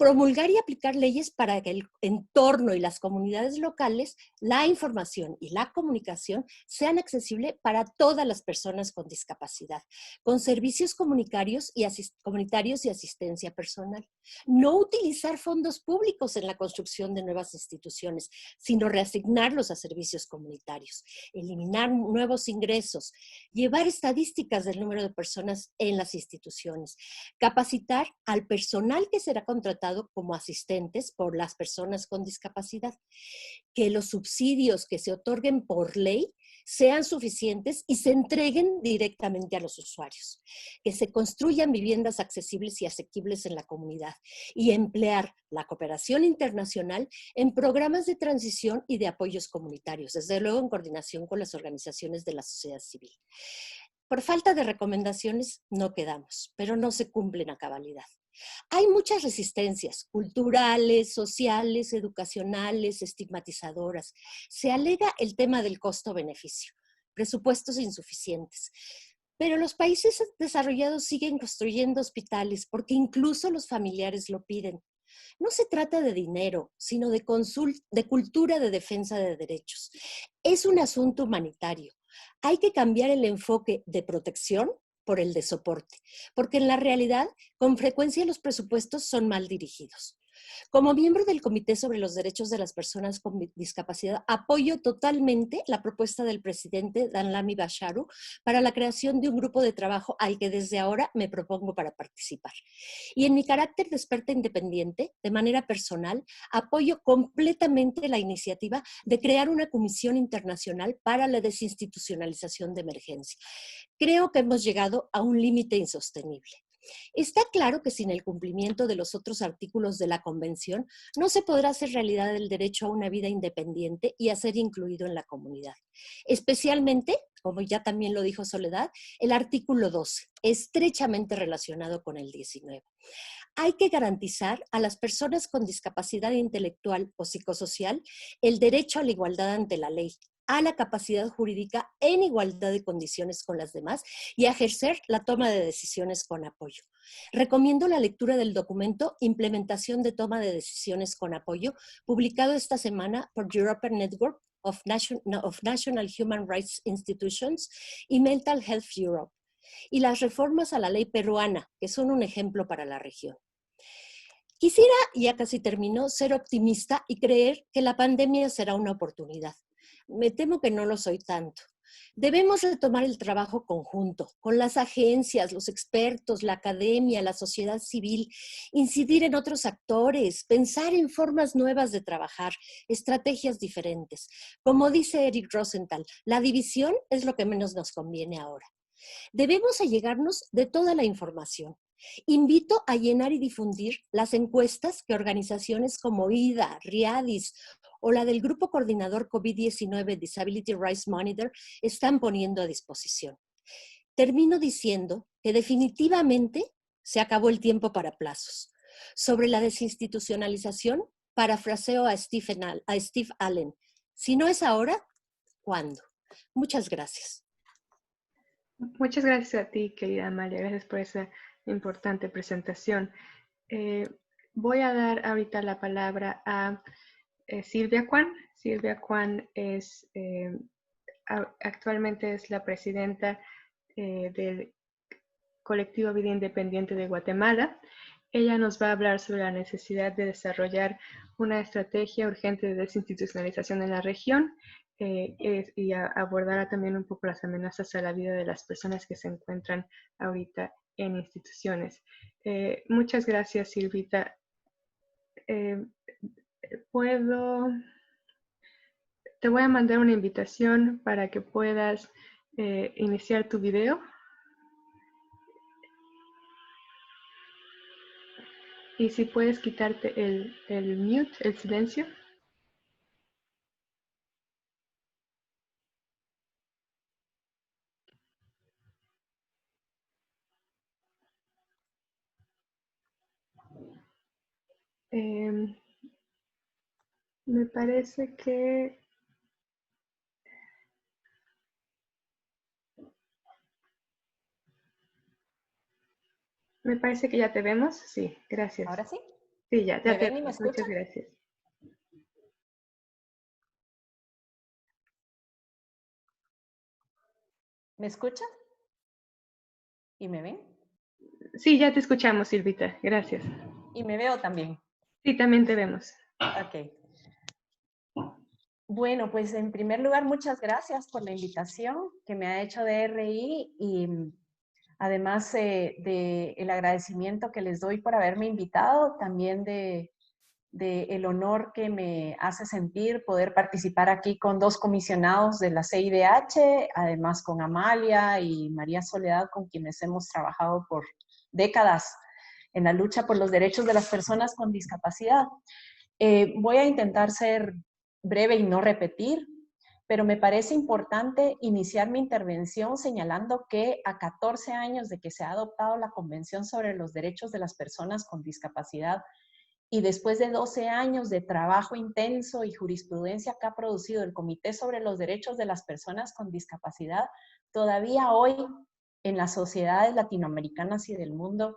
Promulgar y aplicar leyes para que el entorno y las comunidades locales, la información y la comunicación sean accesibles para todas las personas con discapacidad, con servicios comunitarios y asistencia personal. No utilizar fondos públicos en la construcción de nuevas instituciones, sino reasignarlos a servicios comunitarios, eliminar nuevos ingresos, llevar estadísticas del número de personas en las instituciones, capacitar al personal que será contratado como asistentes por las personas con discapacidad, que los subsidios que se otorguen por ley sean suficientes y se entreguen directamente a los usuarios, que se construyan viviendas accesibles y asequibles en la comunidad y emplear la cooperación internacional en programas de transición y de apoyos comunitarios, desde luego en coordinación con las organizaciones de la sociedad civil. Por falta de recomendaciones no quedamos, pero no se cumplen a cabalidad. Hay muchas resistencias culturales, sociales, educacionales, estigmatizadoras. Se alega el tema del costo-beneficio, presupuestos insuficientes. Pero los países desarrollados siguen construyendo hospitales porque incluso los familiares lo piden. No se trata de dinero, sino de cultura de defensa de derechos. Es un asunto humanitario. Hay que cambiar el enfoque de protección por el de soporte, porque en la realidad, con frecuencia los presupuestos son mal dirigidos. Como miembro del Comité sobre los Derechos de las Personas con Discapacidad, apoyo totalmente la propuesta del presidente Danlami Basharu para la creación de un grupo de trabajo al que desde ahora me propongo para participar. Y en mi carácter de experta independiente, de manera personal, apoyo completamente la iniciativa de crear una comisión internacional para la desinstitucionalización de emergencia. Creo que hemos llegado a un límite insostenible. Está claro que sin el cumplimiento de los otros artículos de la Convención no se podrá hacer realidad el derecho a una vida independiente y a ser incluido en la comunidad. Especialmente, como ya también lo dijo Soledad, el artículo 12, estrechamente relacionado con el 19. Hay que garantizar a las personas con discapacidad intelectual o psicosocial el derecho a la igualdad ante la ley, a la capacidad jurídica en igualdad de condiciones con las demás y a ejercer la toma de decisiones con apoyo. Recomiendo la lectura del documento Implementación de toma de decisiones con apoyo, publicado esta semana por European Network of National Human Rights Institutions y Mental Health Europe, y las reformas a la ley peruana, que son un ejemplo para la región. Quisiera, ya casi termino, ser optimista y creer que la pandemia será una oportunidad. Me temo que no lo soy tanto. Debemos retomar el trabajo conjunto, con las agencias, los expertos, la academia, la sociedad civil, incidir en otros actores, pensar en formas nuevas de trabajar, estrategias diferentes. Como dice Eric Rosenthal, la división es lo que menos nos conviene ahora. Debemos allegarnos de toda la información. Invito a llenar y difundir las encuestas que organizaciones como IDA, RIADIS o la del Grupo Coordinador COVID-19 Disability Rights Monitor están poniendo a disposición. Termino diciendo que definitivamente se acabó el tiempo para plazos. Sobre la desinstitucionalización, parafraseo a Steve Allen. Si no es ahora, ¿cuándo? Muchas gracias. Muchas gracias a ti, querida Amalia. Gracias por esa importante presentación. Voy a dar ahorita la palabra a Silvia Kwan. Silvia Kwan es, actualmente es la presidenta del Colectivo Vida Independiente de Guatemala. Ella nos va a hablar sobre la necesidad de desarrollar una estrategia urgente de desinstitucionalización en la región y abordará también un poco las amenazas a la vida de las personas que se encuentran ahorita en instituciones. Muchas gracias, Silvita. Te voy a mandar una invitación para que puedas iniciar tu video. Y si puedes quitarte el mute, el silencio. Me parece que... Me parece que ya te vemos. Sí, gracias. ¿Ahora sí? Sí, ya ¿Me te ven y me vemos. Muchas escuchan? gracias. ¿Me escuchan? ¿Y me ven? Sí, ya te escuchamos, Silvita. Gracias. ¿Y me veo también? Sí, también te vemos. Ok. Bueno, pues en primer lugar, muchas gracias por la invitación que me ha hecho DRI y además del agradecimiento que les doy por haberme invitado, también de el honor que me hace sentir poder participar aquí con dos comisionados de la CIDH, además con Amalia y María Soledad, con quienes hemos trabajado por décadas en la lucha por los derechos de las personas con discapacidad. Voy a intentar ser breve y no repetir, pero me parece importante iniciar mi intervención señalando que a 14 años de que se ha adoptado la Convención sobre los Derechos de las Personas con Discapacidad y después de 12 años de trabajo intenso y jurisprudencia que ha producido el Comité sobre los Derechos de las Personas con Discapacidad, todavía hoy en las sociedades latinoamericanas y del mundo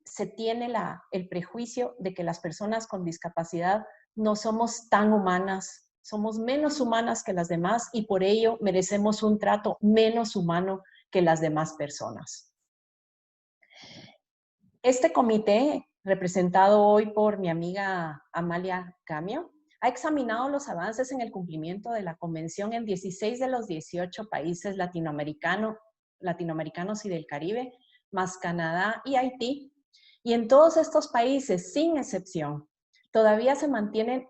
se tiene el prejuicio de que las personas con discapacidad no somos tan humanas, somos menos humanas que las demás y por ello merecemos un trato menos humano que las demás personas. Este comité, representado hoy por mi amiga Amalia Camio, ha examinado los avances en el cumplimiento de la Convención en 16 de los 18 países latinoamericanos y del Caribe, más Canadá y Haití. Y en todos estos países, sin excepción, todavía se mantienen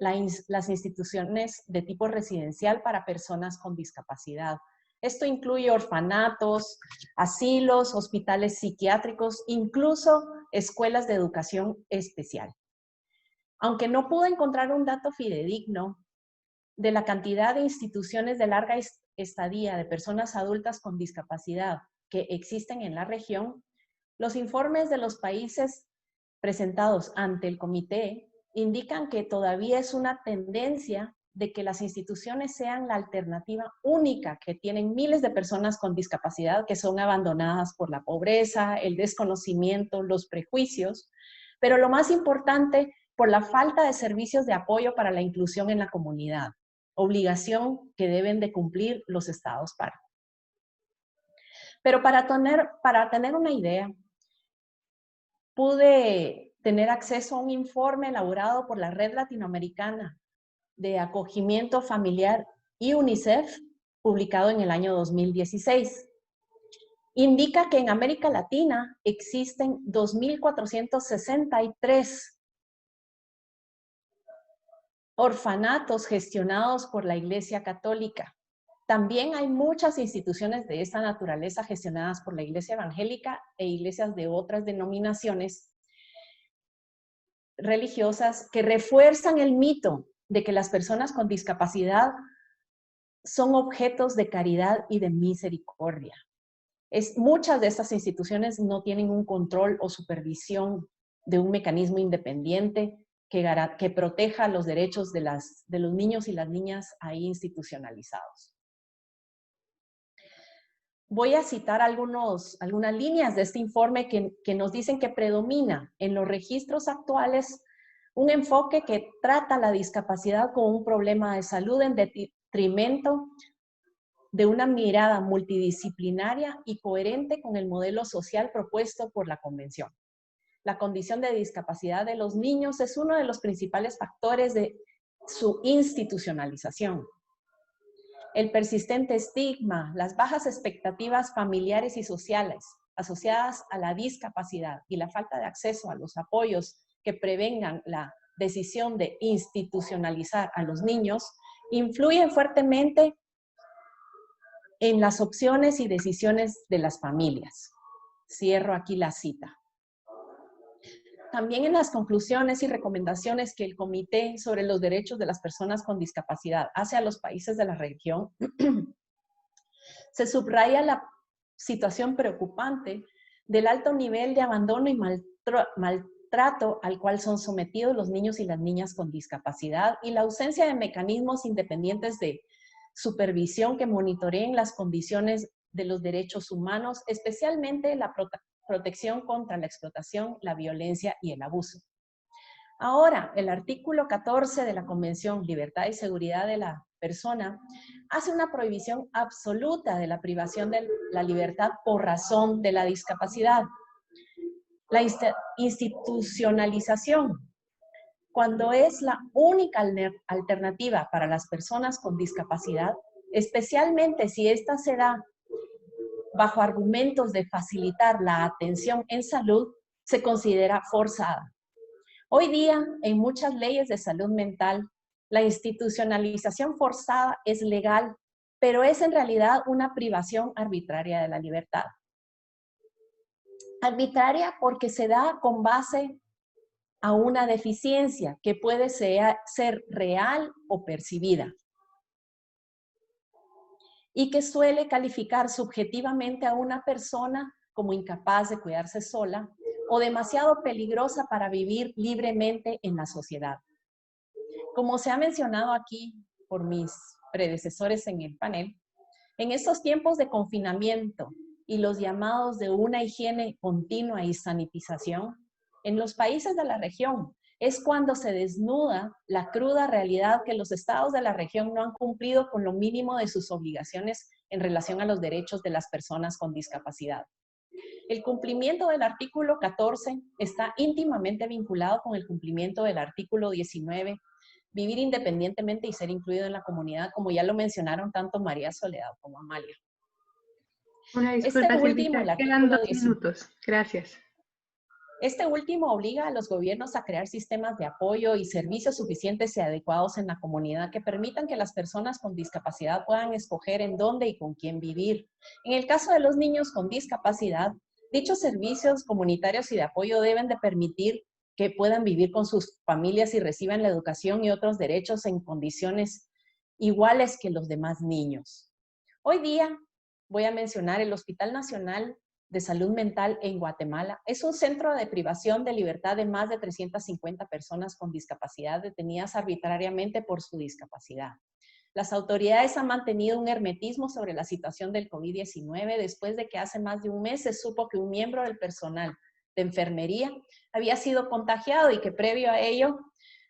las instituciones de tipo residencial para personas con discapacidad. Esto incluye orfanatos, asilos, hospitales psiquiátricos, incluso escuelas de educación especial. Aunque no pude encontrar un dato fidedigno de la cantidad de instituciones de larga estadía de personas adultas con discapacidad que existen en la región, los informes de los países presentados ante el comité indican que todavía es una tendencia de que las instituciones sean la alternativa única que tienen miles de personas con discapacidad que son abandonadas por la pobreza, el desconocimiento, los prejuicios, pero lo más importante, por la falta de servicios de apoyo para la inclusión en la comunidad, obligación que deben de cumplir los estados para. Pero para tener una idea, pude tener acceso a un informe elaborado por la Red Latinoamericana de Acogimiento Familiar y UNICEF, publicado en el año 2016. Indica que en América Latina existen 2.463 orfanatos gestionados por la Iglesia Católica. También hay muchas instituciones de esta naturaleza gestionadas por la Iglesia Evangélica e iglesias de otras denominaciones religiosas que refuerzan el mito de que las personas con discapacidad son objetos de caridad y de misericordia. Muchas de estas instituciones no tienen un control o supervisión de un mecanismo independiente que proteja los derechos de los niños y las niñas ahí institucionalizados. Voy a citar algunas líneas de este informe que nos dicen que predomina en los registros actuales un enfoque que trata la discapacidad como un problema de salud en detrimento de una mirada multidisciplinaria y coherente con el modelo social propuesto por la Convención. La condición de discapacidad de los niños es uno de los principales factores de su institucionalización. El persistente estigma, las bajas expectativas familiares y sociales, asociadas a la discapacidad y la falta de acceso a los apoyos que prevengan la decisión de institucionalizar a los niños, influyen fuertemente en las opciones y decisiones de las familias. Cierro aquí la cita. También en las conclusiones y recomendaciones que el Comité sobre los Derechos de las Personas con Discapacidad hace a los países de la región, se subraya la situación preocupante del alto nivel de abandono y maltrato al cual son sometidos los niños y las niñas con discapacidad y la ausencia de mecanismos independientes de supervisión que monitoreen las condiciones de los derechos humanos, especialmente la protección contra la explotación, la violencia y el abuso. Ahora, el artículo 14 de la Convención Libertad y Seguridad de la Persona hace una prohibición absoluta de la privación de la libertad por razón de la discapacidad. La institucionalización, cuando es la única alternativa para las personas con discapacidad, especialmente si ésta se da bajo argumentos de facilitar la atención en salud, se considera forzada. Hoy día, en muchas leyes de salud mental, la institucionalización forzada es legal, pero es en realidad una privación arbitraria de la libertad. Arbitraria porque se da con base a una deficiencia que puede ser real o percibida y que suele calificar subjetivamente a una persona como incapaz de cuidarse sola o demasiado peligrosa para vivir libremente en la sociedad. Como se ha mencionado aquí por mis predecesores en el panel, en estos tiempos de confinamiento y los llamados de una higiene continua y sanitización, en los países de la región es cuando se desnuda la cruda realidad que los estados de la región no han cumplido con lo mínimo de sus obligaciones en relación a los derechos de las personas con discapacidad. El cumplimiento del artículo 14 está íntimamente vinculado con el cumplimiento del artículo 19, vivir independientemente y ser incluido en la comunidad, como ya lo mencionaron tanto María Soledad como Amalia. Una disculpa, último, el quedan 2 artículo minutos. Gracias. Este último obliga a los gobiernos a crear sistemas de apoyo y servicios suficientes y adecuados en la comunidad que permitan que las personas con discapacidad puedan escoger en dónde y con quién vivir. En el caso de los niños con discapacidad, dichos servicios comunitarios y de apoyo deben de permitir que puedan vivir con sus familias y reciban la educación y otros derechos en condiciones iguales que los demás niños. Hoy día voy a mencionar el Hospital Nacional de Salud Mental en Guatemala. Es un centro de privación de libertad de más de 350 personas con discapacidad detenidas arbitrariamente por su discapacidad. Las autoridades han mantenido un hermetismo sobre la situación del COVID-19 después de que hace más de un mes se supo que un miembro del personal de enfermería había sido contagiado y que previo a ello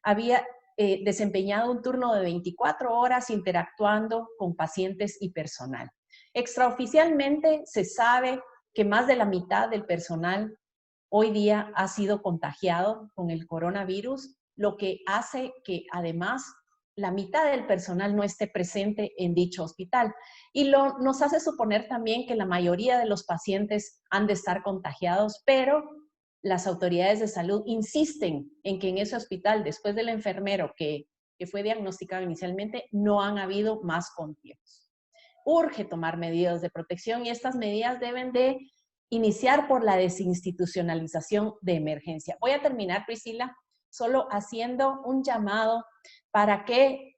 había desempeñado un turno de 24 horas interactuando con pacientes y personal. Extraoficialmente se sabe que más de la mitad del personal hoy día ha sido contagiado con el coronavirus, lo que hace que además la mitad del personal no esté presente en dicho hospital. Y nos hace suponer también que la mayoría de los pacientes han de estar contagiados, pero las autoridades de salud insisten en que en ese hospital, después del enfermero que fue diagnosticado inicialmente, no han habido más contagios. Urge tomar medidas de protección y estas medidas deben de iniciar por la desinstitucionalización de emergencia. Voy a terminar, Priscila, solo haciendo un llamado para que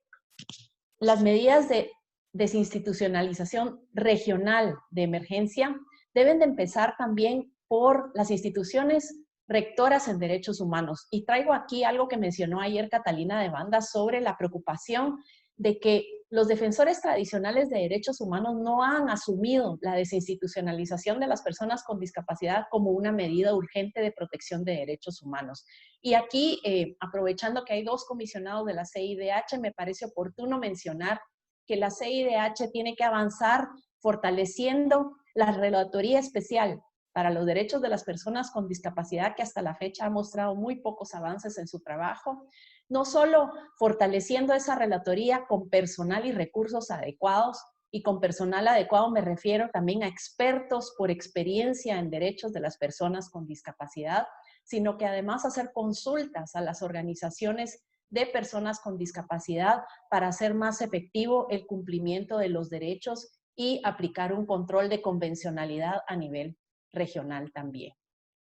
las medidas de desinstitucionalización regional de emergencia deben de empezar también por las instituciones rectoras en derechos humanos. Y traigo aquí algo que mencionó ayer Catalina de Banda sobre la preocupación de que los defensores tradicionales de derechos humanos no han asumido la desinstitucionalización de las personas con discapacidad como una medida urgente de protección de derechos humanos. Y aquí, aprovechando que hay 2 comisionados de la CIDH, me parece oportuno mencionar que la CIDH tiene que avanzar fortaleciendo la Relatoría Especial para los Derechos de las Personas con Discapacidad, que hasta la fecha ha mostrado muy pocos avances en su trabajo, no solo fortaleciendo esa relatoría con personal y recursos adecuados, Y con personal adecuado me refiero también a expertos por experiencia en derechos de las personas con discapacidad, sino que además hacer consultas a las organizaciones de personas con discapacidad para hacer más efectivo el cumplimiento de los derechos y aplicar un control de convencionalidad a nivel regional también.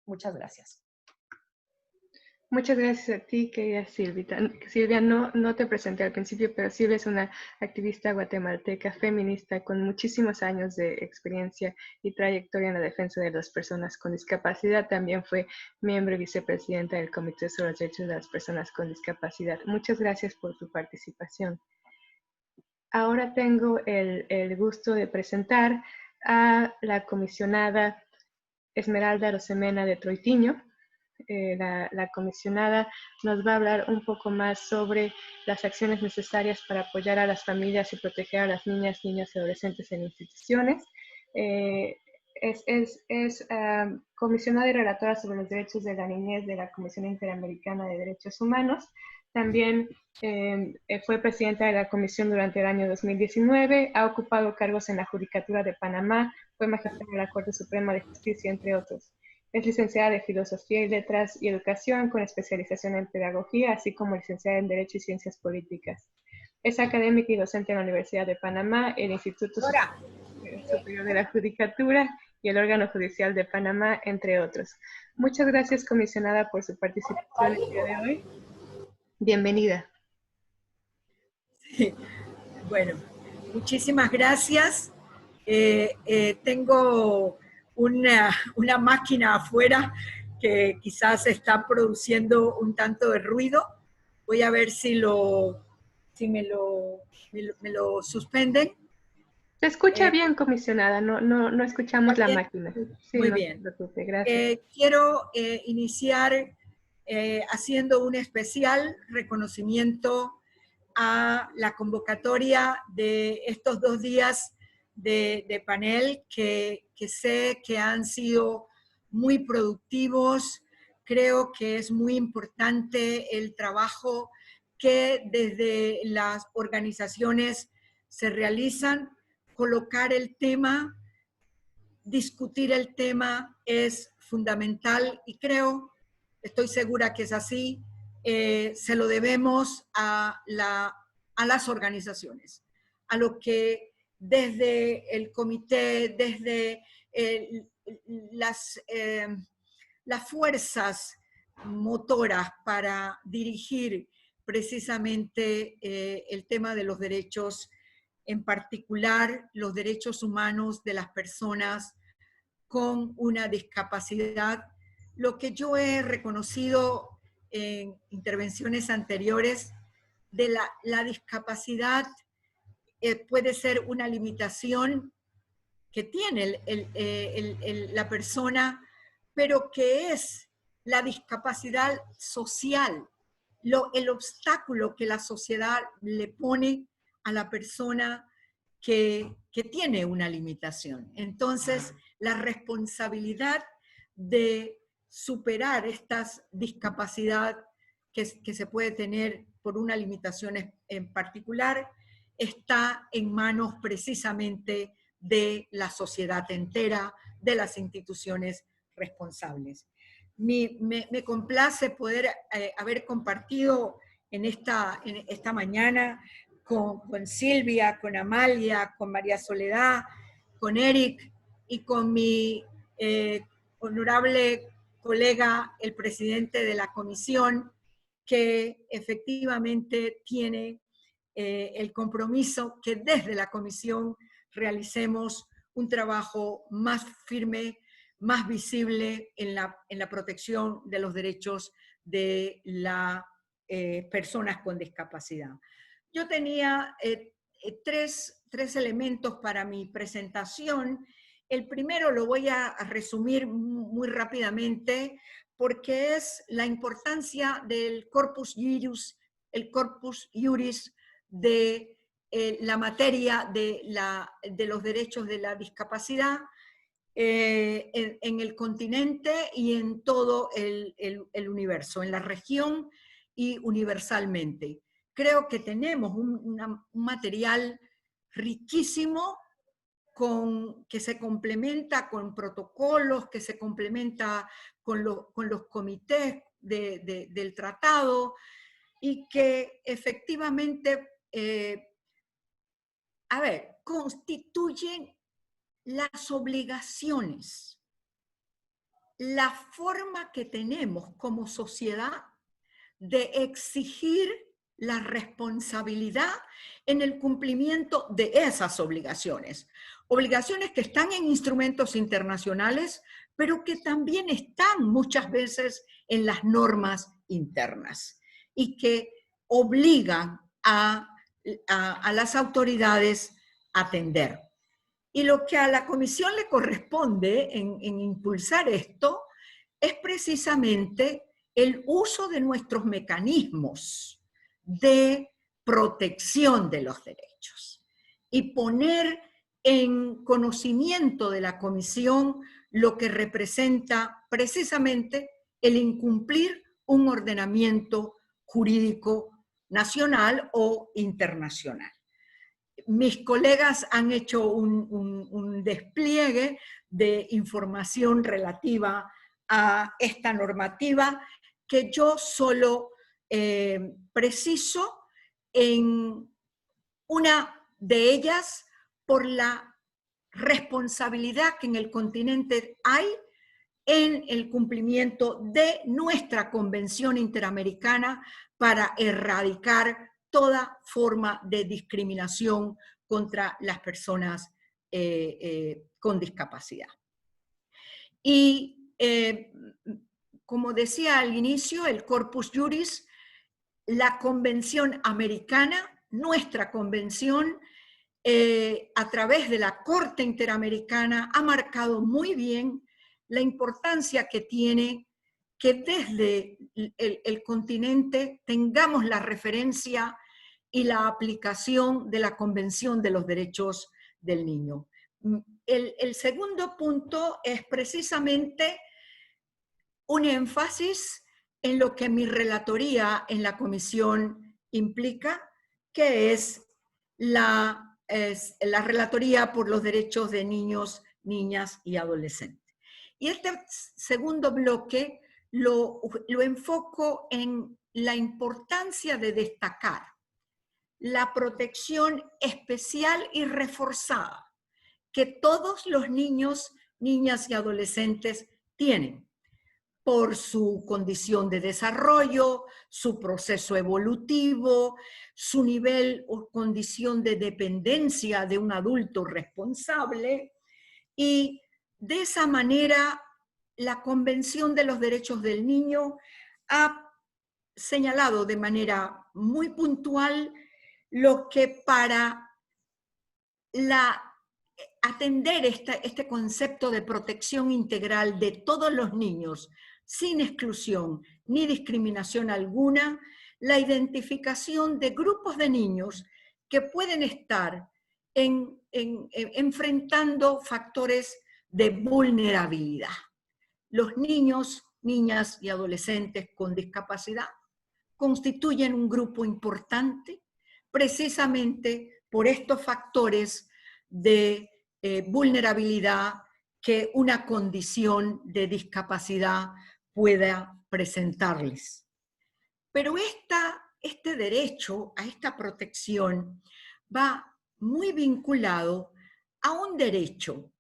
Muchas gracias. Muchas gracias a ti, querida Silvia. Silvia, no te presenté al principio, pero Silvia es una activista guatemalteca feminista con muchísimos años de experiencia y trayectoria en la defensa de las personas con discapacidad. También fue miembro y vicepresidenta del Comité sobre los Derechos de las Personas con Discapacidad. Muchas gracias por tu participación. Ahora tengo el gusto de presentar a la comisionada Esmeralda Arosemena de Troitiño. La comisionada nos va a hablar un poco más sobre las acciones necesarias para apoyar a las familias y proteger a las niñas, niños y adolescentes en instituciones. Es comisionada y relatora sobre los derechos de la niñez de la Comisión Interamericana de Derechos Humanos. También fue presidenta de la comisión durante el año 2019, ha ocupado cargos en la Judicatura de Panamá, fue magistrada de la Corte Suprema de Justicia, entre otros. Es licenciada de Filosofía y Letras y Educación con especialización en Pedagogía, así como licenciada en Derecho y Ciencias Políticas. Es académica y docente en la Universidad de Panamá, el Instituto Superior de la Judicatura y el órgano judicial de Panamá, entre otros. Muchas gracias, comisionada, por su participación el día de hoy. Bienvenida. Sí. Bueno, muchísimas gracias. Tengo una máquina afuera que quizás está produciendo un tanto de ruido. Voy a ver si me lo suspenden. Se escucha bien, comisionada, no escuchamos la máquina. Sí, muy no bien. Se preocupe, gracias. Quiero iniciar haciendo un especial reconocimiento a la convocatoria de estos 2 días de panel que sé que han sido muy productivos. Creo que es muy importante el trabajo que desde las organizaciones se realizan. Colocar el tema, discutir el tema es fundamental y estoy segura que es así, se lo debemos a las organizaciones, a lo que desde el comité, desde las fuerzas motoras para dirigir precisamente el tema de los derechos, en particular los derechos humanos de las personas con una discapacidad. Lo que yo he reconocido en intervenciones anteriores, de la discapacidad puede ser una limitación que tiene la persona, pero que es la discapacidad social, el obstáculo que la sociedad le pone a la persona que tiene una limitación. Entonces, la responsabilidad de superar estas discapacidades que se puede tener por una limitación en particular está en manos precisamente de la sociedad entera, de las instituciones responsables. Me complace poder haber compartido en esta mañana con Silvia, con Amalia, con María Soledad, con Eric y con mi honorable colega, el presidente de la comisión, que efectivamente tiene el compromiso que desde la comisión realicemos un trabajo más firme, más visible en la protección de los derechos de las personas con discapacidad. Yo tenía tres elementos para mi presentación. El primero lo voy a resumir muy rápidamente porque es la importancia del corpus iuris de la materia de los derechos de la discapacidad en el continente y en todo el universo, en la región y universalmente. Creo que tenemos un material riquísimo, que se complementa con protocolos, que se complementa con los comités del tratado, y que efectivamente, constituyen las obligaciones, la forma que tenemos como sociedad de exigir la responsabilidad en el cumplimiento de esas obligaciones. Obligaciones que están en instrumentos internacionales, pero que también están muchas veces en las normas internas y que obligan a las autoridades a atender. Y lo que a la Comisión le corresponde en impulsar esto es precisamente el uso de nuestros mecanismos de protección de los derechos y poner en conocimiento de la Comisión lo que representa precisamente el incumplir un ordenamiento jurídico nacional o internacional. Mis colegas han hecho un despliegue de información relativa a esta normativa que yo solo preciso en una de ellas por la responsabilidad que en el continente hay en el cumplimiento de nuestra Convención Interamericana para erradicar toda forma de discriminación contra las personas con discapacidad. Y como decía al inicio, el Corpus Juris, la Convención Americana, nuestra convención, a través de la Corte Interamericana, ha marcado muy bien la importancia que tiene que desde el continente tengamos la referencia y la aplicación de la Convención de los Derechos del Niño. El segundo punto es precisamente un énfasis en lo que mi relatoría en la comisión implica, que es la relatoría por los derechos de niños, niñas y adolescentes. Y este segundo bloque lo enfoco en la importancia de destacar la protección especial y reforzada que todos los niños, niñas y adolescentes tienen por su condición de desarrollo, su proceso evolutivo, su nivel o condición de dependencia de un adulto responsable, y de esa manera la Convención de los Derechos del Niño ha señalado de manera muy puntual lo que para atender este concepto de protección integral de todos los niños, sin exclusión ni discriminación alguna, la identificación de grupos de niños que pueden estar enfrentando factores de vulnerabilidad. Los niños, niñas y adolescentes con discapacidad constituyen un grupo importante precisamente por estos factores de vulnerabilidad que una condición de discapacidad pueda presentarles. Pero este derecho a esta protección va muy vinculado a un derecho,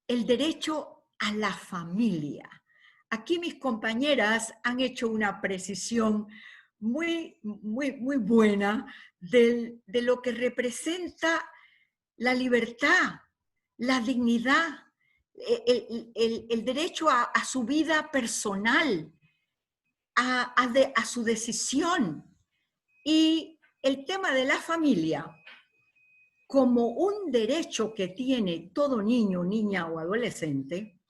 el derecho a la familia. Aquí mis compañeras han hecho una precisión muy buena de lo que representa la libertad, la dignidad, el derecho a su vida personal, a su decisión. Y el tema de la familia, como un derecho que tiene todo niño, niña o adolescente,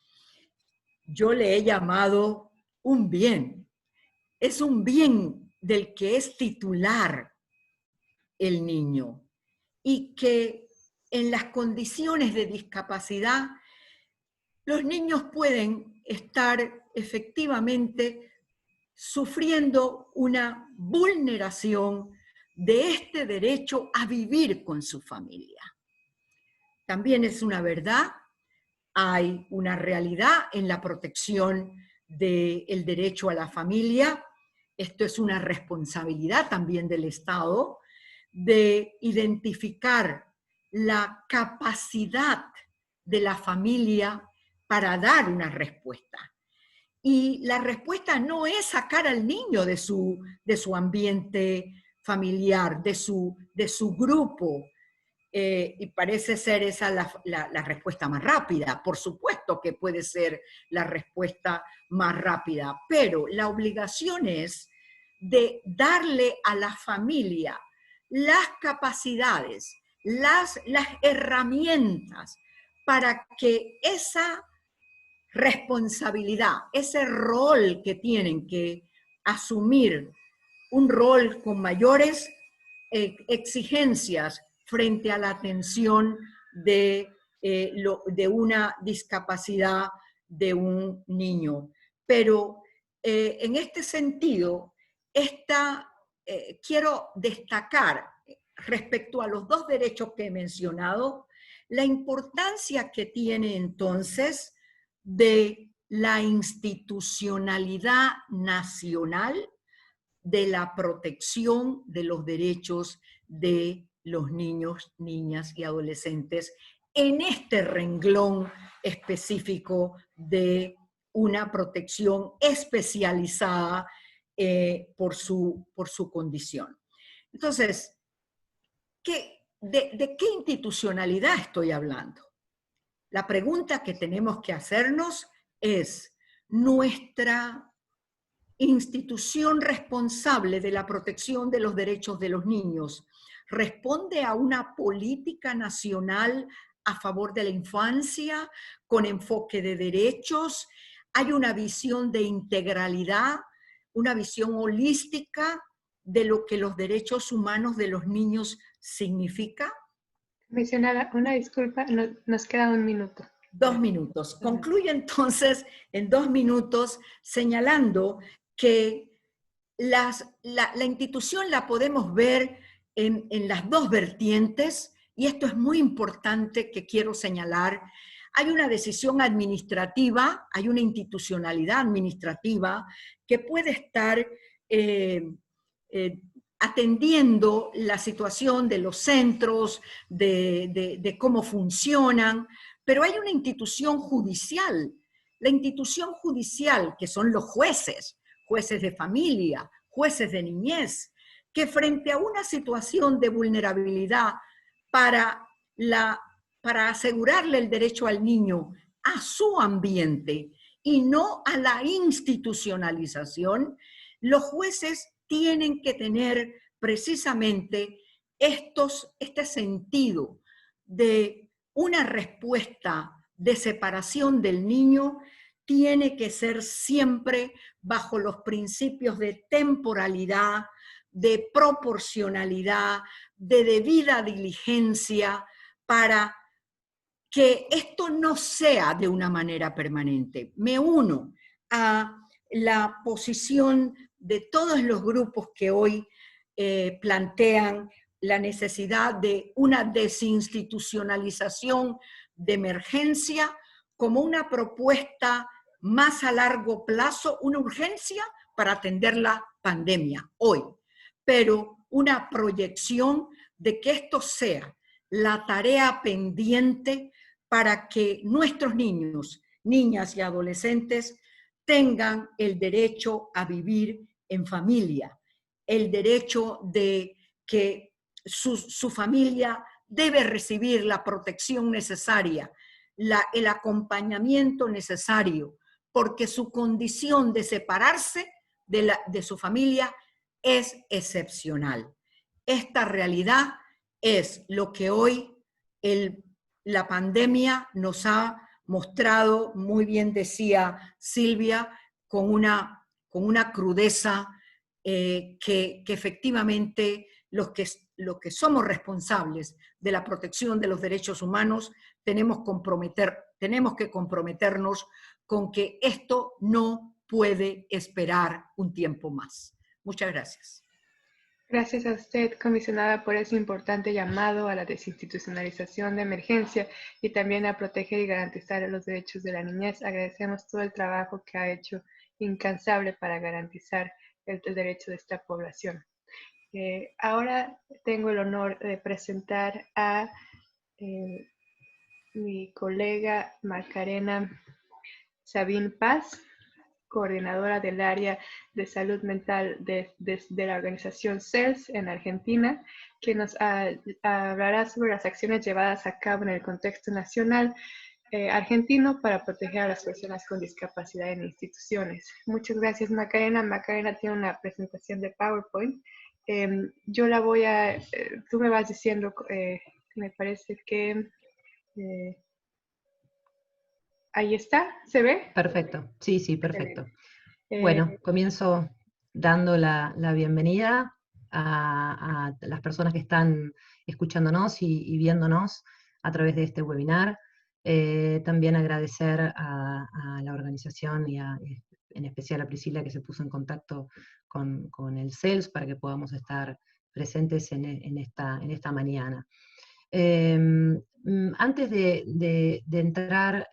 yo le he llamado un bien. Es un bien del que es titular el niño y que en las condiciones de discapacidad los niños pueden estar efectivamente sufriendo una vulneración de este derecho a vivir con su familia. También es una verdad, hay una realidad en la protección del derecho a la familia. Esto es una responsabilidad también del Estado de identificar la capacidad de la familia para dar una respuesta. Y la respuesta no es sacar al niño de su ambiente familiar, de su grupo. Y parece ser esa la respuesta más rápida. Por supuesto que puede ser la respuesta más rápida, pero la obligación es de darle a la familia las capacidades, las herramientas para que esa responsabilidad, ese rol que tienen que asumir, un rol con mayores exigencias frente a la atención de una discapacidad de un niño. Pero en este sentido, quiero destacar respecto a los dos derechos que he mencionado, la importancia que tiene entonces de la institucionalidad nacional de la protección de los derechos de los niños, niñas y adolescentes en este renglón específico de una protección especializada por su condición. Entonces, ¿de qué institucionalidad estoy hablando? La pregunta que tenemos que hacernos es, ¿nuestra institución responsable de la protección de los derechos de los niños responde a una política nacional a favor de la infancia con enfoque de derechos? ¿Hay una visión de integralidad, una visión holística de lo que los derechos humanos de los niños significa? Comisionada, una disculpa, nos queda 1 minuto. 2 minutos. Concluye entonces en 2 minutos señalando que la institución la podemos ver en las dos vertientes, y esto es muy importante que quiero señalar. Hay una decisión administrativa, hay una institucionalidad administrativa que puede estar atendiendo la situación de los centros, de cómo funcionan, pero hay una institución judicial. La institución judicial, que son los jueces, jueces de familia, jueces de niñez, que frente a una situación de vulnerabilidad para asegurarle el derecho al niño a su ambiente y no a la institucionalización, los jueces tienen que tener precisamente este sentido de una respuesta de separación del niño. Tiene que ser siempre bajo los principios de temporalidad, de proporcionalidad, de debida diligencia, para que esto no sea de una manera permanente. Me uno a la posición de todos los grupos que hoy plantean la necesidad de una desinstitucionalización de emergencia como una propuesta más a largo plazo, una urgencia para atender la pandemia hoy, pero una proyección de que esto sea la tarea pendiente para que nuestros niños, niñas y adolescentes tengan el derecho a vivir en familia, el derecho de que su familia debe recibir la protección necesaria, el acompañamiento necesario, porque su condición de separarse de su familia es excepcional. Esta realidad es lo que hoy la pandemia nos ha mostrado, muy bien decía Silvia, con una crudeza que efectivamente los que somos responsables de la protección de los derechos humanos tenemos que comprometernos con que esto no puede esperar un tiempo más. Muchas gracias. Gracias a usted, comisionada, por ese importante llamado a la desinstitucionalización de emergencia y también a proteger y garantizar los derechos de la niñez. Agradecemos todo el trabajo que ha hecho incansable para garantizar el derecho de esta población. Ahora tengo el honor de presentar a mi colega Macarena Sabín Paz, coordinadora del área de salud mental de la organización CELS en Argentina, que nos hablará sobre las acciones llevadas a cabo en el contexto nacional argentino para proteger a las personas con discapacidad en instituciones. Muchas gracias, Macarena. Macarena tiene una presentación de PowerPoint. Yo la voy a, tú me vas diciendo, me parece que ahí está, ¿se ve? Perfecto, sí, sí, perfecto. Eh, Bueno, comienzo dando la bienvenida a las personas que están escuchándonos y viéndonos a través de este webinar. También agradecer a la organización y en especial a Priscila, que se puso en contacto con el CELS para que podamos estar presentes en esta mañana. Antes de entrar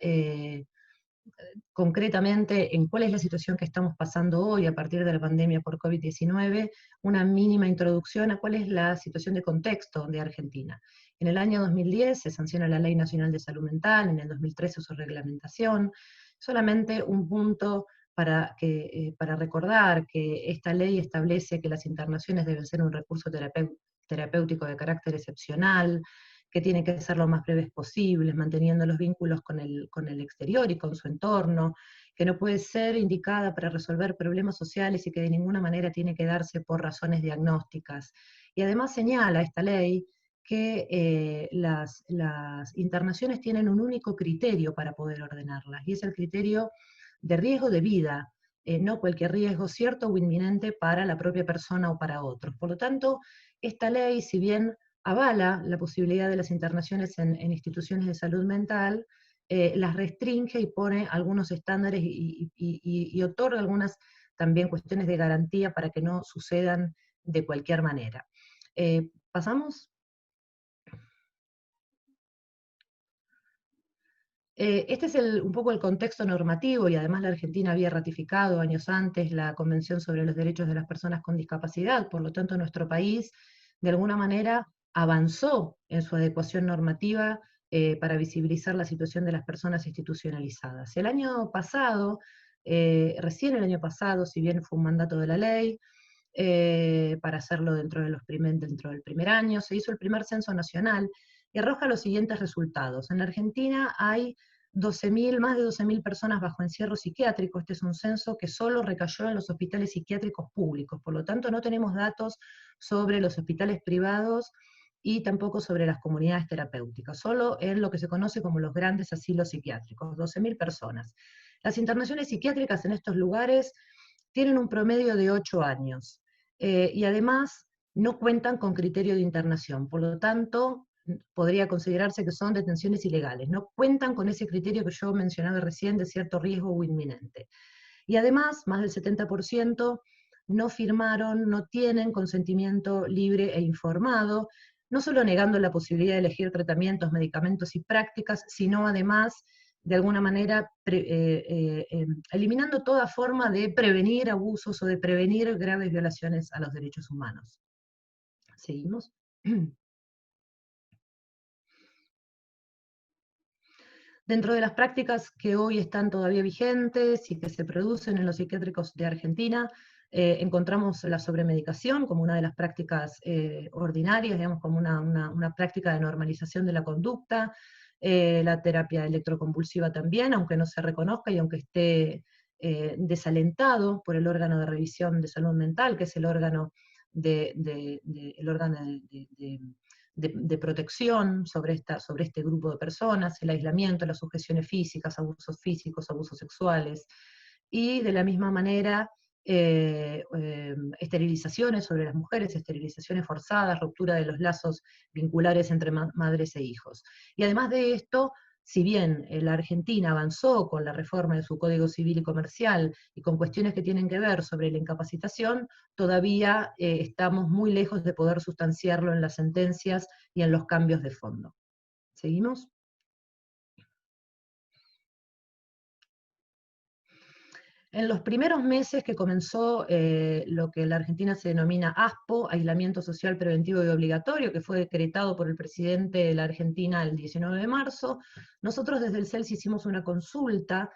concretamente en cuál es la situación que estamos pasando hoy a partir de la pandemia por COVID-19, una mínima introducción a cuál es la situación de contexto de Argentina. En el año 2010 se sanciona la Ley Nacional de Salud Mental, en el 2013 su reglamentación. Solamente un punto para recordar que esta ley establece que las internaciones deben ser un recurso terapéutico de carácter excepcional, que tiene que ser lo más breves posibles, manteniendo los vínculos con el exterior y con su entorno, que no puede ser indicada para resolver problemas sociales y que de ninguna manera tiene que darse por razones diagnósticas. Y además señala esta ley que las internaciones tienen un único criterio para poder ordenarlas, y es el criterio de riesgo de vida, no cualquier riesgo cierto o inminente para la propia persona o para otros. Por lo tanto, esta ley, si bien avala la posibilidad de las internaciones en instituciones de salud mental, las restringe y pone algunos estándares y otorga algunas también cuestiones de garantía para que no sucedan de cualquier manera. ¿Pasamos? Este es un poco el contexto normativo, y además la Argentina había ratificado años antes la Convención sobre los Derechos de las Personas con Discapacidad, por lo tanto nuestro país de alguna manera avanzó en su adecuación normativa para visibilizar la situación de las personas institucionalizadas. El año pasado, recién el año pasado, si bien fue un mandato de la ley, para hacerlo dentro del primer año, se hizo el primer censo nacional y arroja los siguientes resultados. En la Argentina hay más de 12.000 personas bajo encierro psiquiátrico. Este es un censo que solo recayó en los hospitales psiquiátricos públicos, por lo tanto no tenemos datos sobre los hospitales privados y tampoco sobre las comunidades terapéuticas, solo en lo que se conoce como los grandes asilos psiquiátricos, 12.000 personas. Las internaciones psiquiátricas en estos lugares tienen un promedio de 8 años, y además no cuentan con criterio de internación, por lo tanto podría considerarse que son detenciones ilegales, no cuentan con ese criterio que yo mencionaba recién de cierto riesgo o inminente. Y además, más del 70% no firmaron, no tienen consentimiento libre e informado, no solo negando la posibilidad de elegir tratamientos, medicamentos y prácticas, sino además, de alguna manera, eliminando toda forma de prevenir abusos o de prevenir graves violaciones a los derechos humanos. ¿Seguimos? Dentro de las prácticas que hoy están todavía vigentes y que se producen en los psiquiátricos de Argentina, encontramos la sobremedicación como una de las prácticas ordinarias, digamos, como una práctica de normalización de la conducta, la terapia electroconvulsiva también, aunque no se reconozca y aunque esté desalentado por el órgano de revisión de salud mental, que es el órgano de protección sobre este grupo de personas, el aislamiento, las sujeciones físicas, abusos físicos, abusos sexuales, y de la misma manera esterilizaciones sobre las mujeres, esterilizaciones forzadas, ruptura de los lazos vinculares entre madres e hijos. Y además de esto, si bien la Argentina avanzó con la reforma de su Código Civil y Comercial y con cuestiones que tienen que ver sobre la incapacitación, todavía estamos muy lejos de poder sustanciarlo en las sentencias y en los cambios de fondo. ¿Seguimos? En los primeros meses que comenzó lo que en la Argentina se denomina ASPO, Aislamiento Social Preventivo y Obligatorio, que fue decretado por el presidente de la Argentina el 19 de marzo, nosotros desde el CELS hicimos una consulta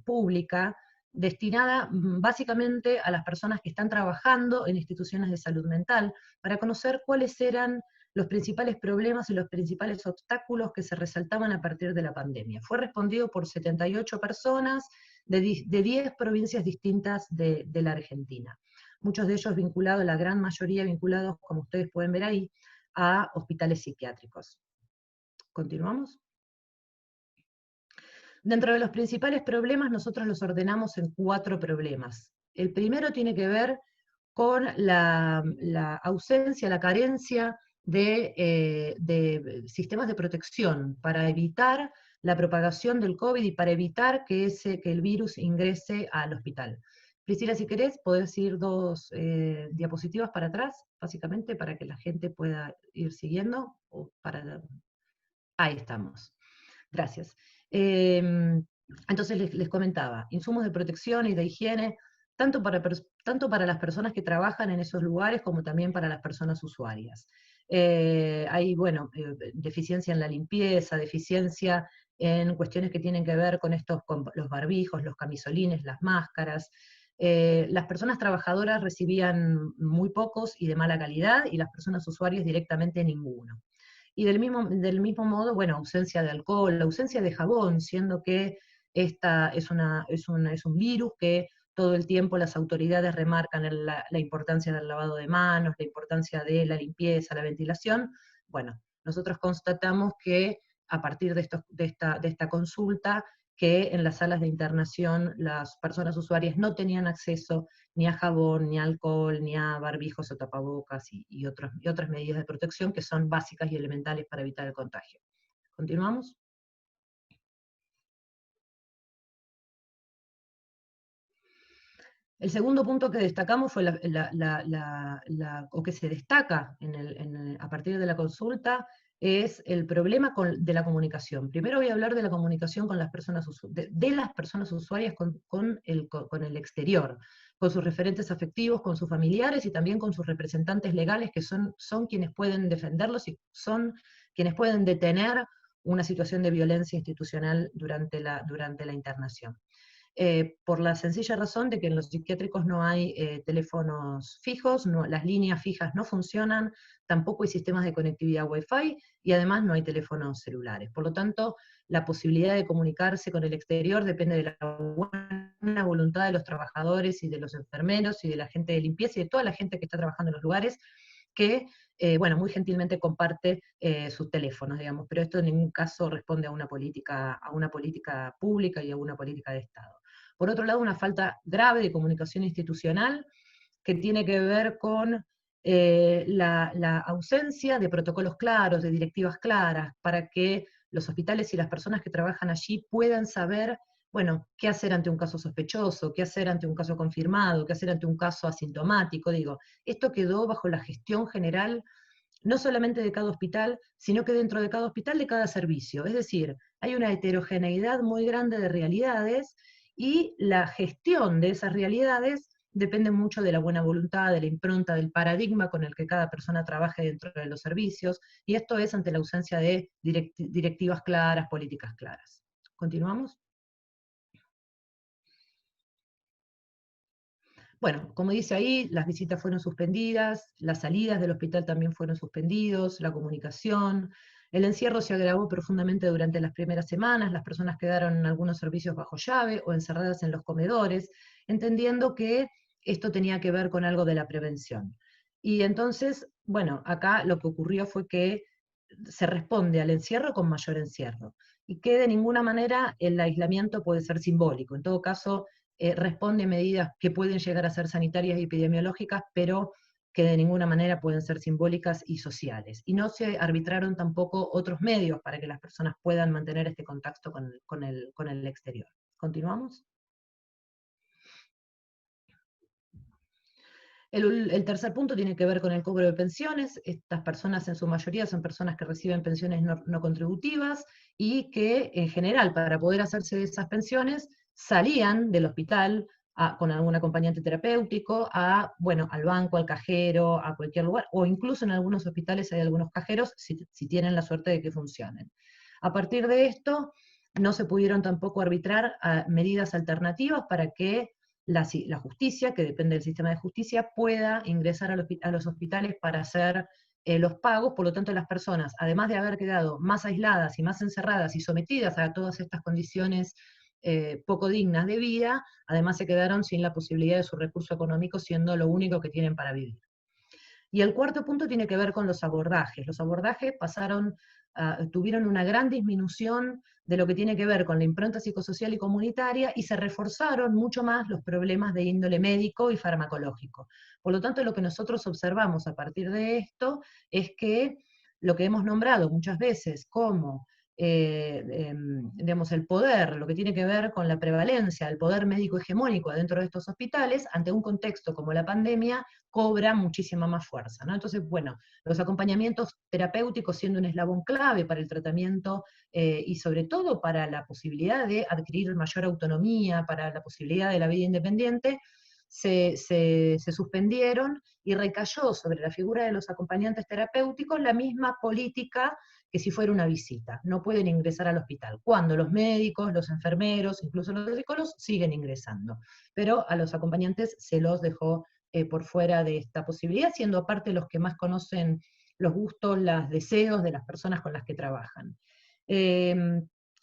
pública destinada básicamente a las personas que están trabajando en instituciones de salud mental, para conocer cuáles eran los principales problemas y los principales obstáculos que se resaltaban a partir de la pandemia. Fue respondido por 78 personas, de 10 provincias distintas de la Argentina. Muchos de ellos vinculados, la gran mayoría vinculados, como ustedes pueden ver ahí, a hospitales psiquiátricos. ¿Continuamos? Dentro de los principales problemas, nosotros los ordenamos en 4 problemas. El primero tiene que ver con la ausencia, la carencia de sistemas de protección para evitar la propagación del COVID y para evitar que el virus ingrese al hospital. Priscila, si querés, podés ir 2 diapositivas para atrás, básicamente, para que la gente pueda ir siguiendo. Ahí estamos. Gracias. Entonces les comentaba, insumos de protección y de higiene, tanto para las personas que trabajan en esos lugares como también para las personas usuarias. Hay, bueno, deficiencia en la limpieza, deficiencia en cuestiones que tienen que ver con los barbijos, los camisolines, las máscaras. Las personas trabajadoras recibían muy pocos y de mala calidad, y las personas usuarias directamente ninguno. Y del mismo modo, bueno, ausencia de alcohol, ausencia de jabón, siendo que esta es un virus que todo el tiempo las autoridades remarcan la importancia del lavado de manos, la importancia de la limpieza, la ventilación. Bueno, nosotros constatamos que a partir de esta consulta, que en las salas de internación las personas usuarias no tenían acceso ni a jabón, ni a alcohol, ni a barbijos o tapabocas y otras medidas de protección que son básicas y elementales para evitar el contagio. ¿Continuamos? El segundo punto que destacamos fue o que se destaca a partir de la consulta, es el problema de la comunicación. Primero voy a hablar de la comunicación con las personas, de las personas usuarias con el exterior, con sus referentes afectivos, con sus familiares y también con sus representantes legales, que son quienes pueden defenderlos y son quienes pueden detener una situación de violencia institucional durante la internación. Por la sencilla razón de que en los psiquiátricos no hay teléfonos fijos, las líneas fijas no funcionan, tampoco hay sistemas de conectividad Wi-Fi, y además no hay teléfonos celulares. Por lo tanto, la posibilidad de comunicarse con el exterior depende de la buena voluntad de los trabajadores y de los enfermeros y de la gente de limpieza y de toda la gente que está trabajando en los lugares, que bueno, muy gentilmente comparte sus teléfonos, digamos, pero esto en ningún caso responde a una política pública y a una política de Estado. Por otro lado, una falta grave de comunicación institucional que tiene que ver con la ausencia de protocolos claros, de directivas claras, para que los hospitales y las personas que trabajan allí puedan saber, bueno, qué hacer ante un caso sospechoso, qué hacer ante un caso confirmado, qué hacer ante un caso asintomático. Digo, esto quedó bajo la gestión general, no solamente de cada hospital, sino que dentro de cada hospital de cada servicio. Es decir, hay una heterogeneidad muy grande de realidades, y la gestión de esas realidades depende mucho de la buena voluntad, de la impronta, del paradigma con el que cada persona trabaje dentro de los servicios, y esto es ante la ausencia de directivas claras, políticas claras. ¿Continuamos? Bueno, como dice ahí, las visitas fueron suspendidas, las salidas del hospital también fueron suspendidos, la comunicación. El encierro se agravó profundamente durante las primeras semanas, las personas quedaron en algunos servicios bajo llave o encerradas en los comedores, entendiendo que esto tenía que ver con algo de la prevención. Y entonces, bueno, acá lo que ocurrió fue que se responde al encierro con mayor encierro, y que de ninguna manera el aislamiento puede ser simbólico. En todo caso, responde a medidas que pueden llegar a ser sanitarias y epidemiológicas, pero que de ninguna manera pueden ser simbólicas y sociales. Y no se arbitraron tampoco otros medios para que las personas puedan mantener este contacto con el exterior. ¿Continuamos? El tercer punto tiene que ver con el cobro de pensiones. Estas personas en su mayoría son personas que reciben pensiones no contributivas y que en general para poder hacerse de esas pensiones salían del hospital con algún acompañante terapéutico, al banco, al cajero, a cualquier lugar, o incluso en algunos hospitales hay algunos cajeros si tienen la suerte de que funcionen. A partir de esto no se pudieron tampoco arbitrar medidas alternativas para que la justicia, que depende del sistema de justicia, pueda ingresar a los hospitales para hacer los pagos. Por lo tanto, las personas, además de haber quedado más aisladas y más encerradas y sometidas a todas estas condiciones poco dignas de vida, además se quedaron sin la posibilidad de su recurso económico, siendo lo único que tienen para vivir. Y el cuarto punto tiene que ver con los abordajes. Los abordajes tuvieron una gran disminución de lo que tiene que ver con la impronta psicosocial y comunitaria, y se reforzaron mucho más los problemas de índole médico y farmacológico. Por lo tanto, lo que nosotros observamos a partir de esto es que lo que hemos nombrado muchas veces como digamos, el poder, lo que tiene que ver con la prevalencia, el poder médico hegemónico dentro de estos hospitales, ante un contexto como la pandemia, cobra muchísima más fuerza, ¿no? Entonces, bueno, los acompañamientos terapéuticos siendo un eslabón clave para el tratamiento y sobre todo para la posibilidad de adquirir mayor autonomía, para la posibilidad de la vida independiente, se suspendieron y recayó sobre la figura de los acompañantes terapéuticos la misma política que si fuera una visita. No pueden ingresar al hospital, cuando los médicos, los enfermeros, incluso los psicólogos siguen ingresando. Pero a los acompañantes se los dejó por fuera de esta posibilidad, siendo aparte los que más conocen los gustos, los deseos de las personas con las que trabajan.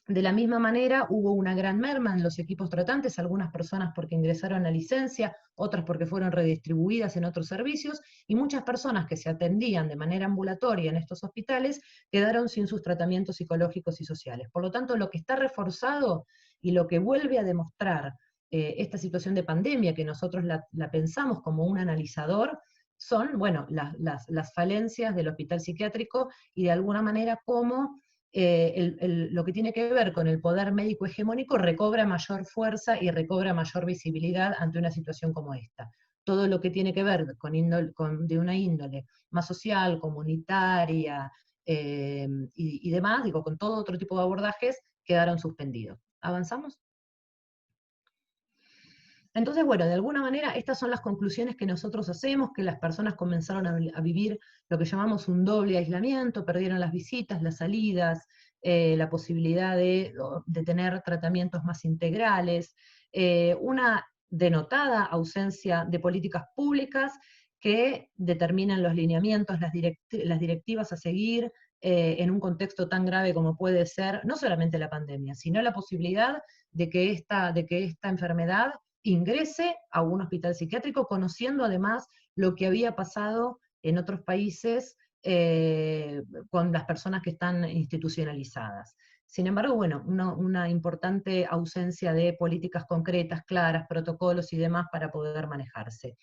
De la misma manera, hubo una gran merma en los equipos tratantes, algunas personas porque ingresaron a licencia, otras porque fueron redistribuidas en otros servicios, y muchas personas que se atendían de manera ambulatoria en estos hospitales quedaron sin sus tratamientos psicológicos y sociales. Por lo tanto, lo que está reforzado y lo que vuelve a demostrar esta situación de pandemia, que nosotros la pensamos como un analizador, son, bueno, las falencias del hospital psiquiátrico y de alguna manera cómo lo que tiene que ver con el poder médico hegemónico recobra mayor fuerza y recobra mayor visibilidad ante una situación como esta. Todo lo que tiene que ver de una índole más social, comunitaria y demás, digo, con todo otro tipo de abordajes, quedaron suspendidos. ¿Avanzamos? Entonces, bueno, de alguna manera estas son las conclusiones que nosotros hacemos, que las personas comenzaron a vivir lo que llamamos un doble aislamiento, perdieron las visitas, las salidas, la posibilidad de tener tratamientos más integrales, una denotada ausencia de políticas públicas que determinan los lineamientos, las directivas a seguir en un contexto tan grave como puede ser, no solamente la pandemia, sino la posibilidad de que esta enfermedad ingrese a un hospital psiquiátrico, conociendo además lo que había pasado en otros países con las personas que están institucionalizadas. Sin embargo, bueno, una importante ausencia de políticas concretas, claras, protocolos y demás para poder manejarse.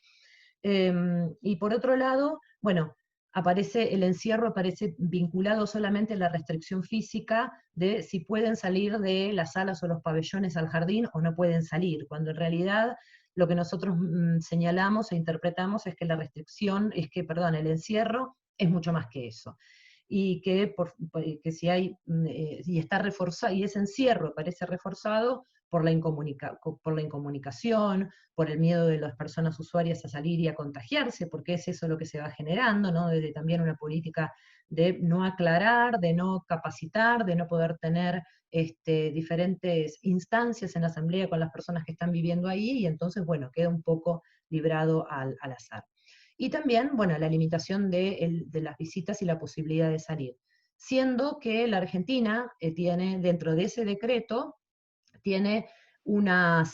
Y por otro lado, bueno, el encierro aparece vinculado solamente a la restricción física de si pueden salir de las salas o los pabellones al jardín o no pueden salir, cuando en realidad lo que nosotros señalamos e interpretamos es que el encierro es mucho más que eso. Y que si hay, y está reforzado, y ese encierro parece reforzado por la incomunicación, por el miedo de las personas usuarias a salir y a contagiarse, porque es eso lo que se va generando, ¿no? Desde también una política de no aclarar, de no capacitar, de no poder tener diferentes instancias en la asamblea con las personas que están viviendo ahí, y entonces, bueno, queda un poco librado al azar. Y también, bueno, la limitación de las visitas y la posibilidad de salir. Siendo que la Argentina tiene, dentro de ese decreto, tiene una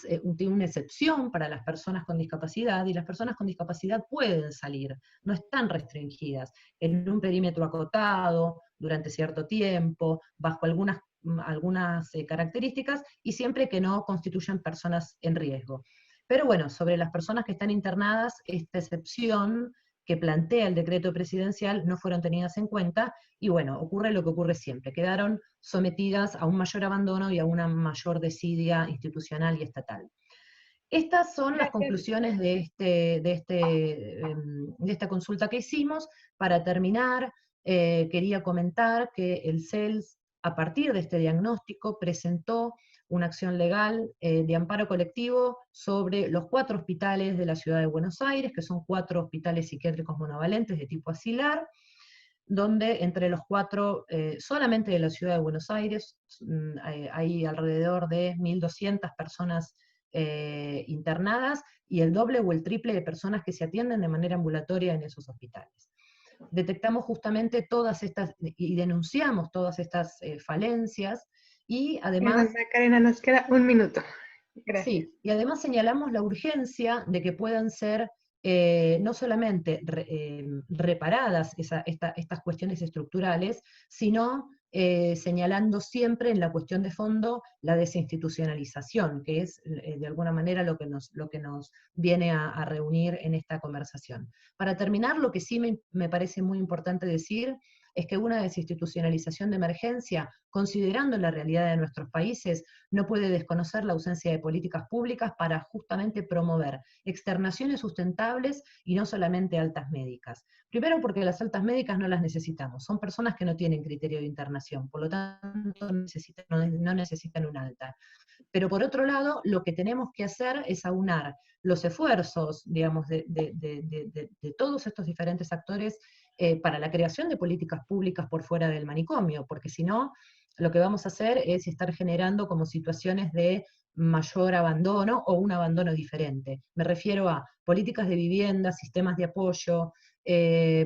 excepción para las personas con discapacidad, y las personas con discapacidad pueden salir, no están restringidas, en un perímetro acotado, durante cierto tiempo, bajo algunas características, y siempre que no constituyan personas en riesgo. Pero bueno, sobre las personas que están internadas, esta excepción que plantea el decreto presidencial no fueron tenidas en cuenta, y bueno, ocurre lo que ocurre siempre, quedaron sometidas a un mayor abandono y a una mayor desidia institucional y estatal. Estas son las conclusiones de esta consulta que hicimos. Para terminar, quería comentar que el CELS, a partir de este diagnóstico, presentó una acción legal de amparo colectivo sobre los 4 hospitales de la ciudad de Buenos Aires, que son 4 hospitales psiquiátricos monovalentes de tipo asilar, donde entre los 4, solamente de la ciudad de Buenos Aires, hay alrededor de 1.200 personas internadas, y el doble o el triple de personas que se atienden de manera ambulatoria en esos hospitales. Detectamos justamente todas estas, y denunciamos todas estas falencias, y además... Macarena, nos queda 1 minuto. Gracias. Sí, y además señalamos la urgencia de que puedan ser no solamente reparadas estas cuestiones estructurales, sino señalando siempre en la cuestión de fondo la desinstitucionalización, que es de alguna manera lo que nos viene a reunir en esta conversación. Para terminar, lo que sí me parece muy importante decir es que una desinstitucionalización de emergencia, considerando la realidad de nuestros países, no puede desconocer la ausencia de políticas públicas para justamente promover externaciones sustentables y no solamente altas médicas. Primero porque las altas médicas no las necesitamos, son personas que no tienen criterio de internación, por lo tanto no necesitan un alta. Pero por otro lado, lo que tenemos que hacer es aunar los esfuerzos, digamos, de todos estos diferentes actores para la creación de políticas públicas por fuera del manicomio, porque si no, lo que vamos a hacer es estar generando como situaciones de mayor abandono o un abandono diferente. Me refiero a políticas de vivienda, sistemas de apoyo,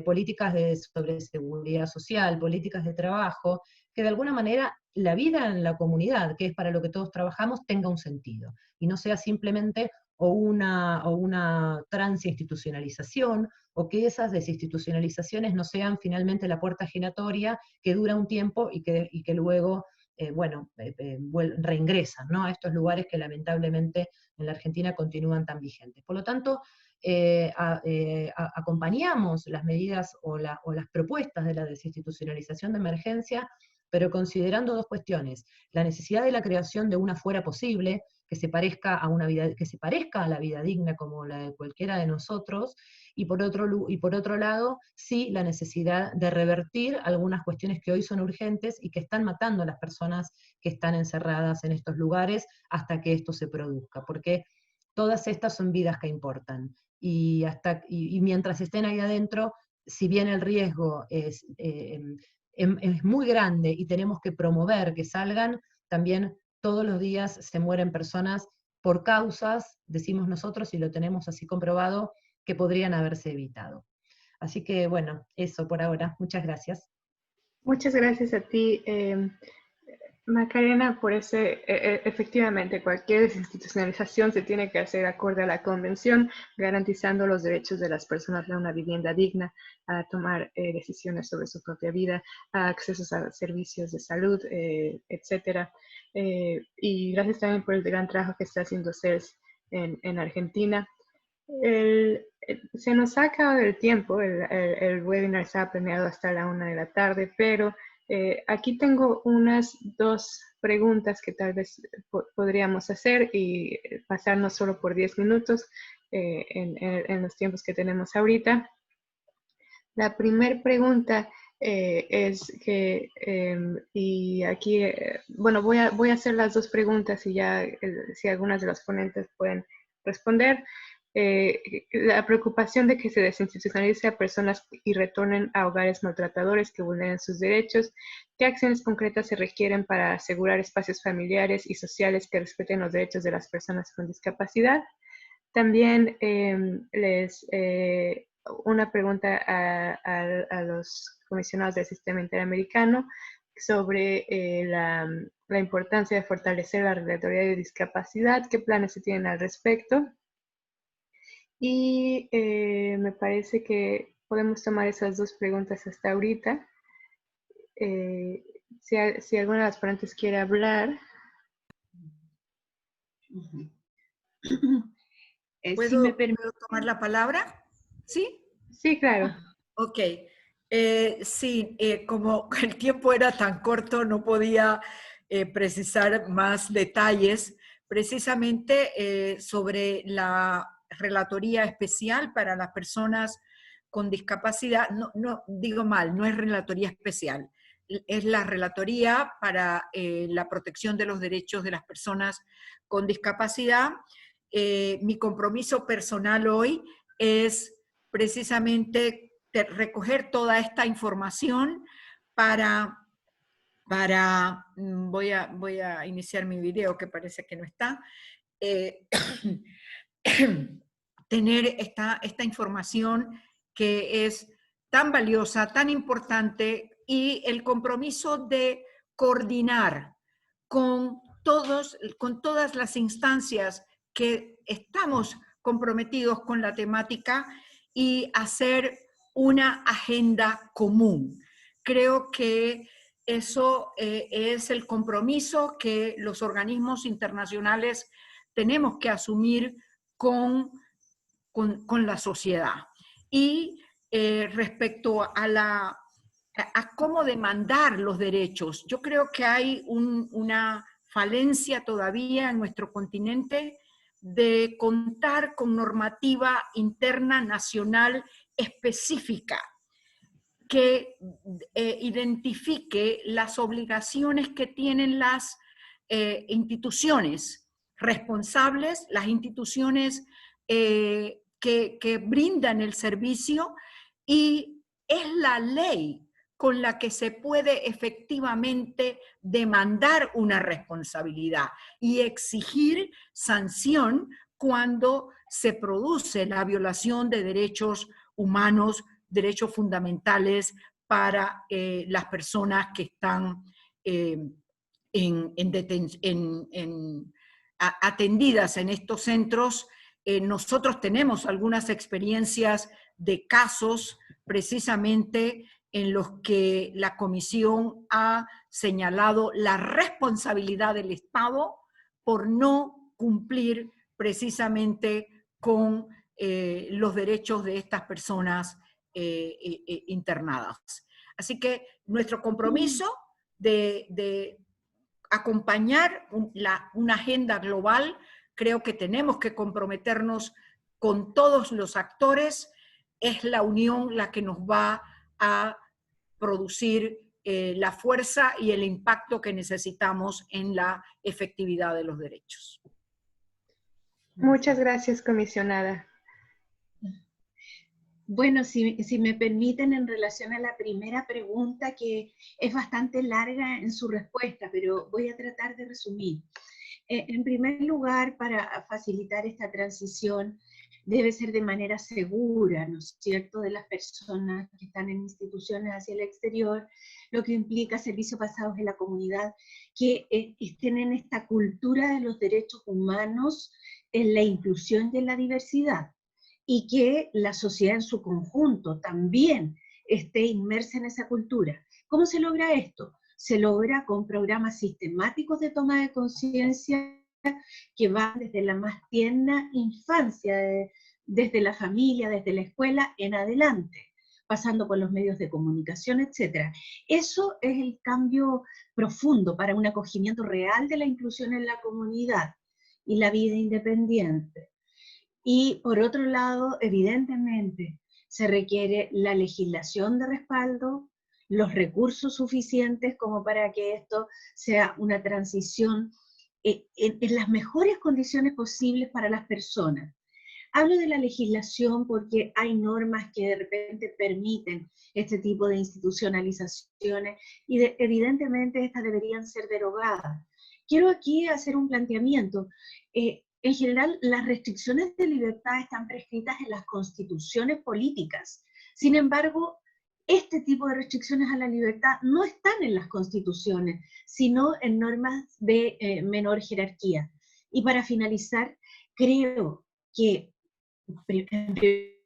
políticas sobre seguridad social, políticas de trabajo, que de alguna manera la vida en la comunidad, que es para lo que todos trabajamos, tenga un sentido, y no sea simplemente o una transinstitucionalización, o que esas desinstitucionalizaciones no sean finalmente la puerta giratoria que dura un tiempo y que luego reingresan, ¿no?, a estos lugares que lamentablemente en la Argentina continúan tan vigentes. Por lo tanto, acompañamos las medidas o las propuestas de la desinstitucionalización de emergencia, pero considerando 2 cuestiones: la necesidad de la creación de una fuera posible, que se parezca a la vida digna como la de cualquiera de nosotros, y por otro lado, sí, la necesidad de revertir algunas cuestiones que hoy son urgentes y que están matando a las personas que están encerradas en estos lugares hasta que esto se produzca, porque todas estas son vidas que importan, y mientras estén ahí adentro, si bien el riesgo es muy grande y tenemos que promover que salgan, también todos los días se mueren personas por causas, decimos nosotros, y lo tenemos así comprobado, que podrían haberse evitado. Así que bueno, eso por ahora. Muchas gracias. Muchas gracias a ti, Macarena, por efectivamente, cualquier desinstitucionalización se tiene que hacer acorde a la Convención, garantizando los derechos de las personas a una vivienda digna, a tomar decisiones sobre su propia vida, a accesos a servicios de salud, etcétera. Y gracias también por el gran trabajo que está haciendo CELS en Argentina. Se nos ha acabado el tiempo, el webinar estaba planeado hasta la 1 de la tarde, pero aquí tengo unas 2 preguntas que tal vez podríamos hacer y pasarnos solo por 10 minutos en los tiempos que tenemos ahorita. La primera pregunta es que, y aquí, bueno, voy a hacer las 2 preguntas y ya si algunas de los ponentes pueden responder. La preocupación de que se desinstitucionalice a personas y retornen a hogares maltratadores que vulneren sus derechos. ¿Qué acciones concretas se requieren para asegurar espacios familiares y sociales que respeten los derechos de las personas con discapacidad? También una pregunta a los comisionados del sistema interamericano sobre la importancia de fortalecer la relatoría de discapacidad. ¿Qué planes se tienen al respecto? Y me parece que podemos tomar esas 2 preguntas hasta ahorita. Si alguna de las ponentes quiere hablar. ¿Puedo tomar la palabra? ¿Sí? Sí, claro. Ok. Sí, como el tiempo era tan corto, no podía precisar más detalles precisamente sobre la relatoría especial para las personas con discapacidad. No, digo mal, no es relatoría especial, es la relatoría para la protección de los derechos de las personas con discapacidad. Mi compromiso personal hoy es precisamente recoger toda esta información voy a iniciar mi video que parece que no está, tener esta información que es tan valiosa, tan importante, y el compromiso de coordinar con todas las instancias que estamos comprometidos con la temática y hacer una agenda común. Creo que eso es el compromiso que los organismos internacionales tenemos que asumir con la sociedad. Y respecto a cómo demandar los derechos, yo creo que hay una falencia todavía en nuestro continente de contar con normativa interna nacional específica que identifique las obligaciones que tienen las instituciones responsables, las instituciones que brindan el servicio, y es la ley con la que se puede efectivamente demandar una responsabilidad y exigir sanción cuando se produce la violación de derechos humanos, derechos fundamentales para las personas que están atendidas en estos centros. Nosotros tenemos algunas experiencias de casos precisamente en los que la Comisión ha señalado la responsabilidad del Estado por no cumplir precisamente con los derechos de estas personas internadas. Así que nuestro compromiso de acompañar una agenda global, creo que tenemos que comprometernos con todos los actores. Es la unión la que nos va a producir la fuerza y el impacto que necesitamos en la efectividad de los derechos. Muchas gracias, comisionada. Bueno, si me permiten, en relación a la primera pregunta, que es bastante larga en su respuesta, pero voy a tratar de resumir. En primer lugar, para facilitar esta transición, debe ser de manera segura, ¿no es cierto?, de las personas que están en instituciones hacia el exterior, lo que implica servicios basados en la comunidad, que estén en esta cultura de los derechos humanos, en la inclusión y en la diversidad, y que la sociedad en su conjunto también esté inmersa en esa cultura. ¿Cómo se logra esto? Se logra con programas sistemáticos de toma de conciencia que van desde la más tierna infancia, desde la familia, desde la escuela en adelante, pasando por los medios de comunicación, etc. Eso es el cambio profundo para un acogimiento real de la inclusión en la comunidad y la vida independiente. Y por otro lado, evidentemente, se requiere la legislación de respaldo, los recursos suficientes como para que esto sea una transición en las mejores condiciones posibles para las personas. Hablo de la legislación porque hay normas que de repente permiten este tipo de institucionalizaciones y evidentemente estas deberían ser derogadas. Quiero aquí hacer un planteamiento. En general, las restricciones de libertad están prescritas en las constituciones políticas. Sin embargo, este tipo de restricciones a la libertad no están en las constituciones, sino en normas de menor jerarquía. Y para finalizar, creo que, en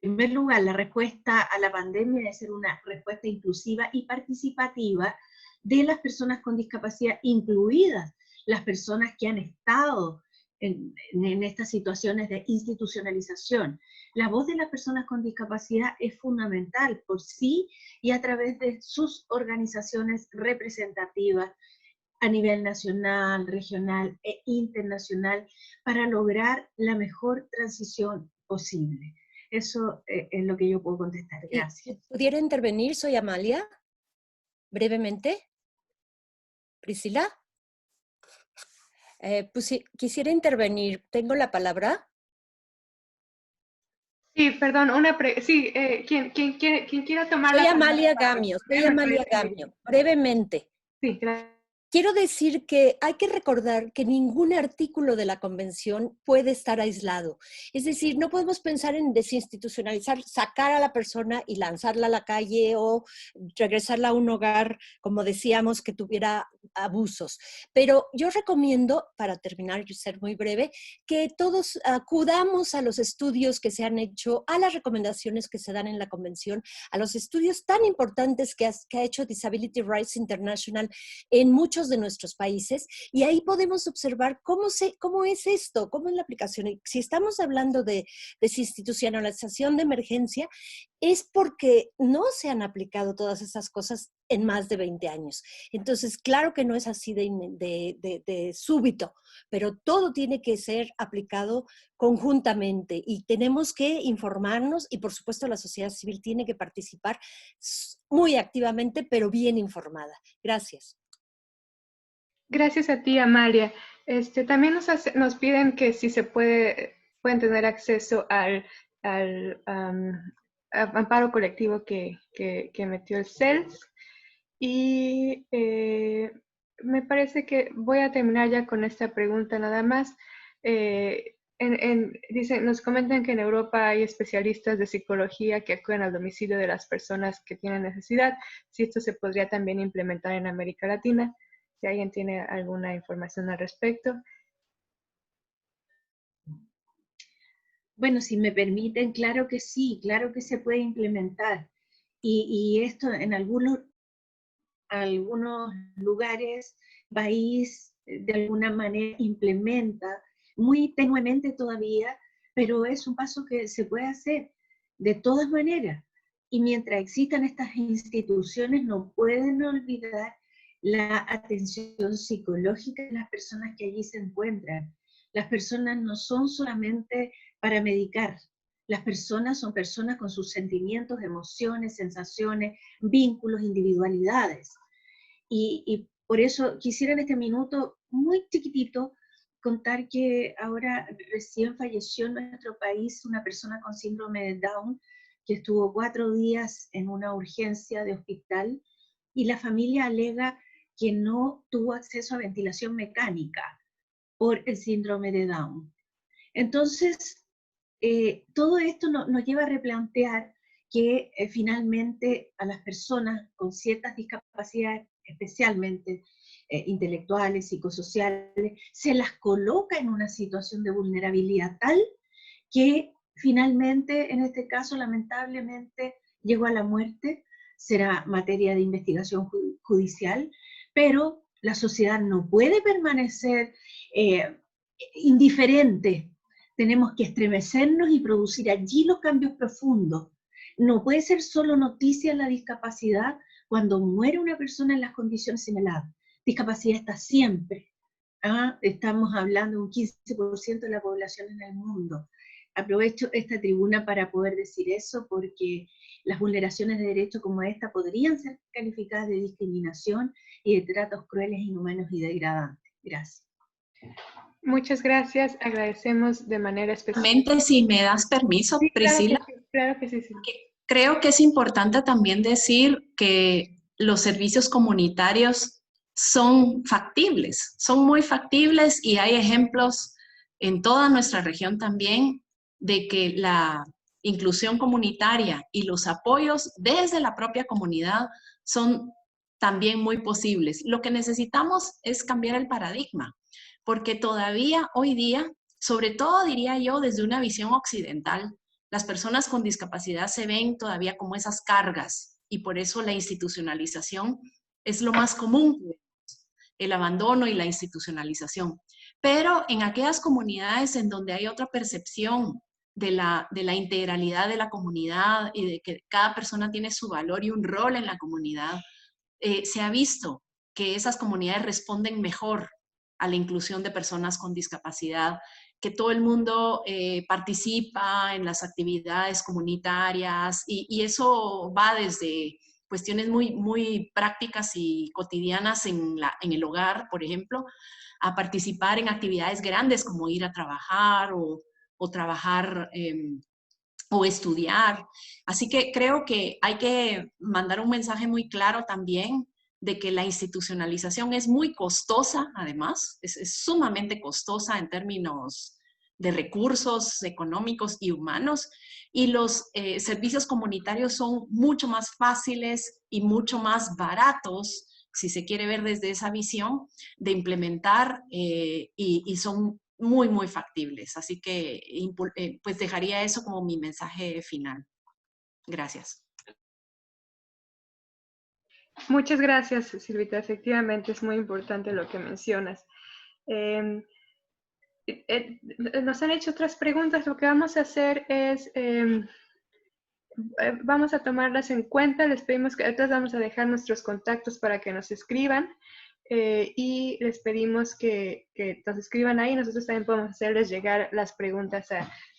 primer lugar, la respuesta a la pandemia debe ser una respuesta inclusiva y participativa de las personas con discapacidad, incluidas las personas que han estado en estas situaciones de institucionalización. La voz de las personas con discapacidad es fundamental por sí y a través de sus organizaciones representativas a nivel nacional, regional e internacional para lograr la mejor transición posible. Eso es lo que yo puedo contestar. Gracias. ¿Pudiera intervenir? Soy Amalia. Brevemente. Priscila. Pues sí, quisiera intervenir. ¿Tengo la palabra? Sí, perdón, ¿quién quiera tomar la palabra? Soy Amalia Gamio. Soy Amalia Gamio. Brevemente. Sí, gracias. Quiero decir que hay que recordar que ningún artículo de la Convención puede estar aislado. Es decir, no podemos pensar en desinstitucionalizar, sacar a la persona y lanzarla a la calle o regresarla a un hogar, como decíamos, que tuviera abusos. Pero yo recomiendo, para terminar y ser muy breve, que todos acudamos a los estudios que se han hecho, a las recomendaciones que se dan en la Convención, a los estudios tan importantes que ha hecho Disability Rights International en muchos de nuestros países, y ahí podemos observar cómo es esto, cómo es la aplicación. Y si estamos hablando de desinstitucionalización de emergencia, es porque no se han aplicado todas esas cosas en más de 20 años. Entonces, claro que no es así de súbito, pero todo tiene que ser aplicado conjuntamente y tenemos que informarnos y, por supuesto, la sociedad civil tiene que participar muy activamente, pero bien informada. Gracias. Gracias a ti, Amalia. También nos piden que si se pueden tener acceso al amparo colectivo que metió el CELS. Y me parece que voy a terminar ya con esta pregunta nada más. Nos comentan que en Europa hay especialistas de psicología que acuden al domicilio de las personas que tienen necesidad. Si esto se podría también implementar en América Latina. Si alguien tiene alguna información al respecto. Bueno, si me permiten, claro que sí, claro que se puede implementar. Y esto en algunos lugares, país, de alguna manera implementa, muy tenuemente todavía, pero es un paso que se puede hacer de todas maneras. Y mientras existan estas instituciones, no pueden olvidar la atención psicológica de las personas que allí se encuentran. Las personas no son solamente para medicar, las personas son personas con sus sentimientos, emociones, sensaciones, vínculos, individualidades. Y por eso quisiera en este minuto, muy chiquitito, contar que ahora recién falleció en nuestro país una persona con síndrome de Down, que estuvo 4 días en una urgencia de hospital, y la familia alega que no tuvo acceso a ventilación mecánica por el síndrome de Down. Entonces, todo esto nos lleva a replantear que finalmente a las personas con ciertas discapacidades, especialmente intelectuales, psicosociales, se las coloca en una situación de vulnerabilidad tal que finalmente, en este caso, lamentablemente, llegó a la muerte. Será materia de investigación judicial, pero la sociedad no puede permanecer indiferente. Tenemos que estremecernos y producir allí los cambios profundos. No puede ser solo noticia la discapacidad cuando muere una persona en las condiciones señaladas. Discapacidad está siempre. Estamos hablando de un 15% de la población en el mundo. Aprovecho esta tribuna para poder decir eso porque las vulneraciones de derechos como esta podrían ser calificadas de discriminación y de tratos crueles, inhumanos y degradantes. Gracias. Muchas gracias, agradecemos de manera especial. Si me das permiso, sí, Priscila. Claro que sí. Creo que es importante también decir que los servicios comunitarios son factibles, son muy factibles y hay ejemplos en toda nuestra región también de que la inclusión comunitaria y los apoyos desde la propia comunidad son también muy posibles. Lo que necesitamos es cambiar el paradigma, porque todavía hoy día, sobre todo diría yo desde una visión occidental, las personas con discapacidad se ven todavía como esas cargas y por eso la institucionalización es lo más común. el abandono y la institucionalización. Pero en aquellas comunidades en donde hay otra percepción de la integralidad de la comunidad y de que cada persona tiene su valor y un rol en la comunidad, se ha visto que esas comunidades responden mejor a la inclusión de personas con discapacidad, que todo el mundo participa en las actividades comunitarias y eso va desde cuestiones muy prácticas y cotidianas en el hogar, por ejemplo, a participar en actividades grandes como ir a trabajar o trabajar o estudiar. Así que creo que hay que mandar un mensaje muy claro también de que la institucionalización es muy costosa, además, es sumamente costosa en términos de recursos económicos y humanos, y los servicios comunitarios son mucho más fáciles y mucho más baratos, si se quiere ver desde esa visión, de implementar y son muy factibles. Así que pues dejaría eso como mi mensaje final. Gracias. Muchas gracias, Silvita. Efectivamente, es muy importante lo que mencionas. Nos han hecho otras preguntas. Lo que vamos a hacer es, vamos a tomarlas en cuenta. Les pedimos que otras vamos a dejar nuestros contactos para que nos escriban. Y les pedimos que nos escriban ahí. Nosotros también podemos hacerles llegar las preguntas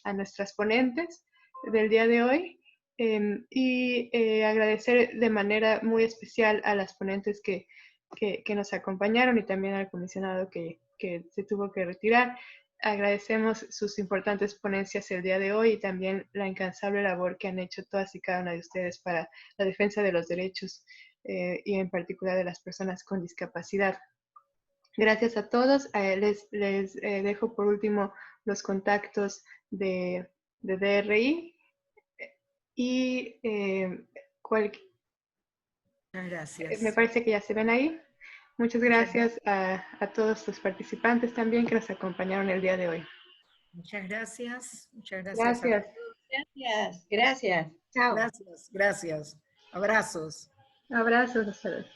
a nuestras ponentes del día de hoy. Agradecer de manera muy especial a las ponentes que nos acompañaron y también al comisionado que se tuvo que retirar. Agradecemos sus importantes ponencias el día de hoy y también la incansable labor que han hecho todas y cada una de ustedes para la defensa de los derechos y en particular de las personas con discapacidad. Gracias a todos. Les dejo por último los contactos de DRI y Gracias. me parece que ya se ven ahí. Muchas gracias a todos los participantes también que nos acompañaron el día de hoy. Muchas gracias. Muchas Gracias. gracias. Gracias. Gracias. Chao. Gracias. Abrazos. Abrazos. Hasta luego.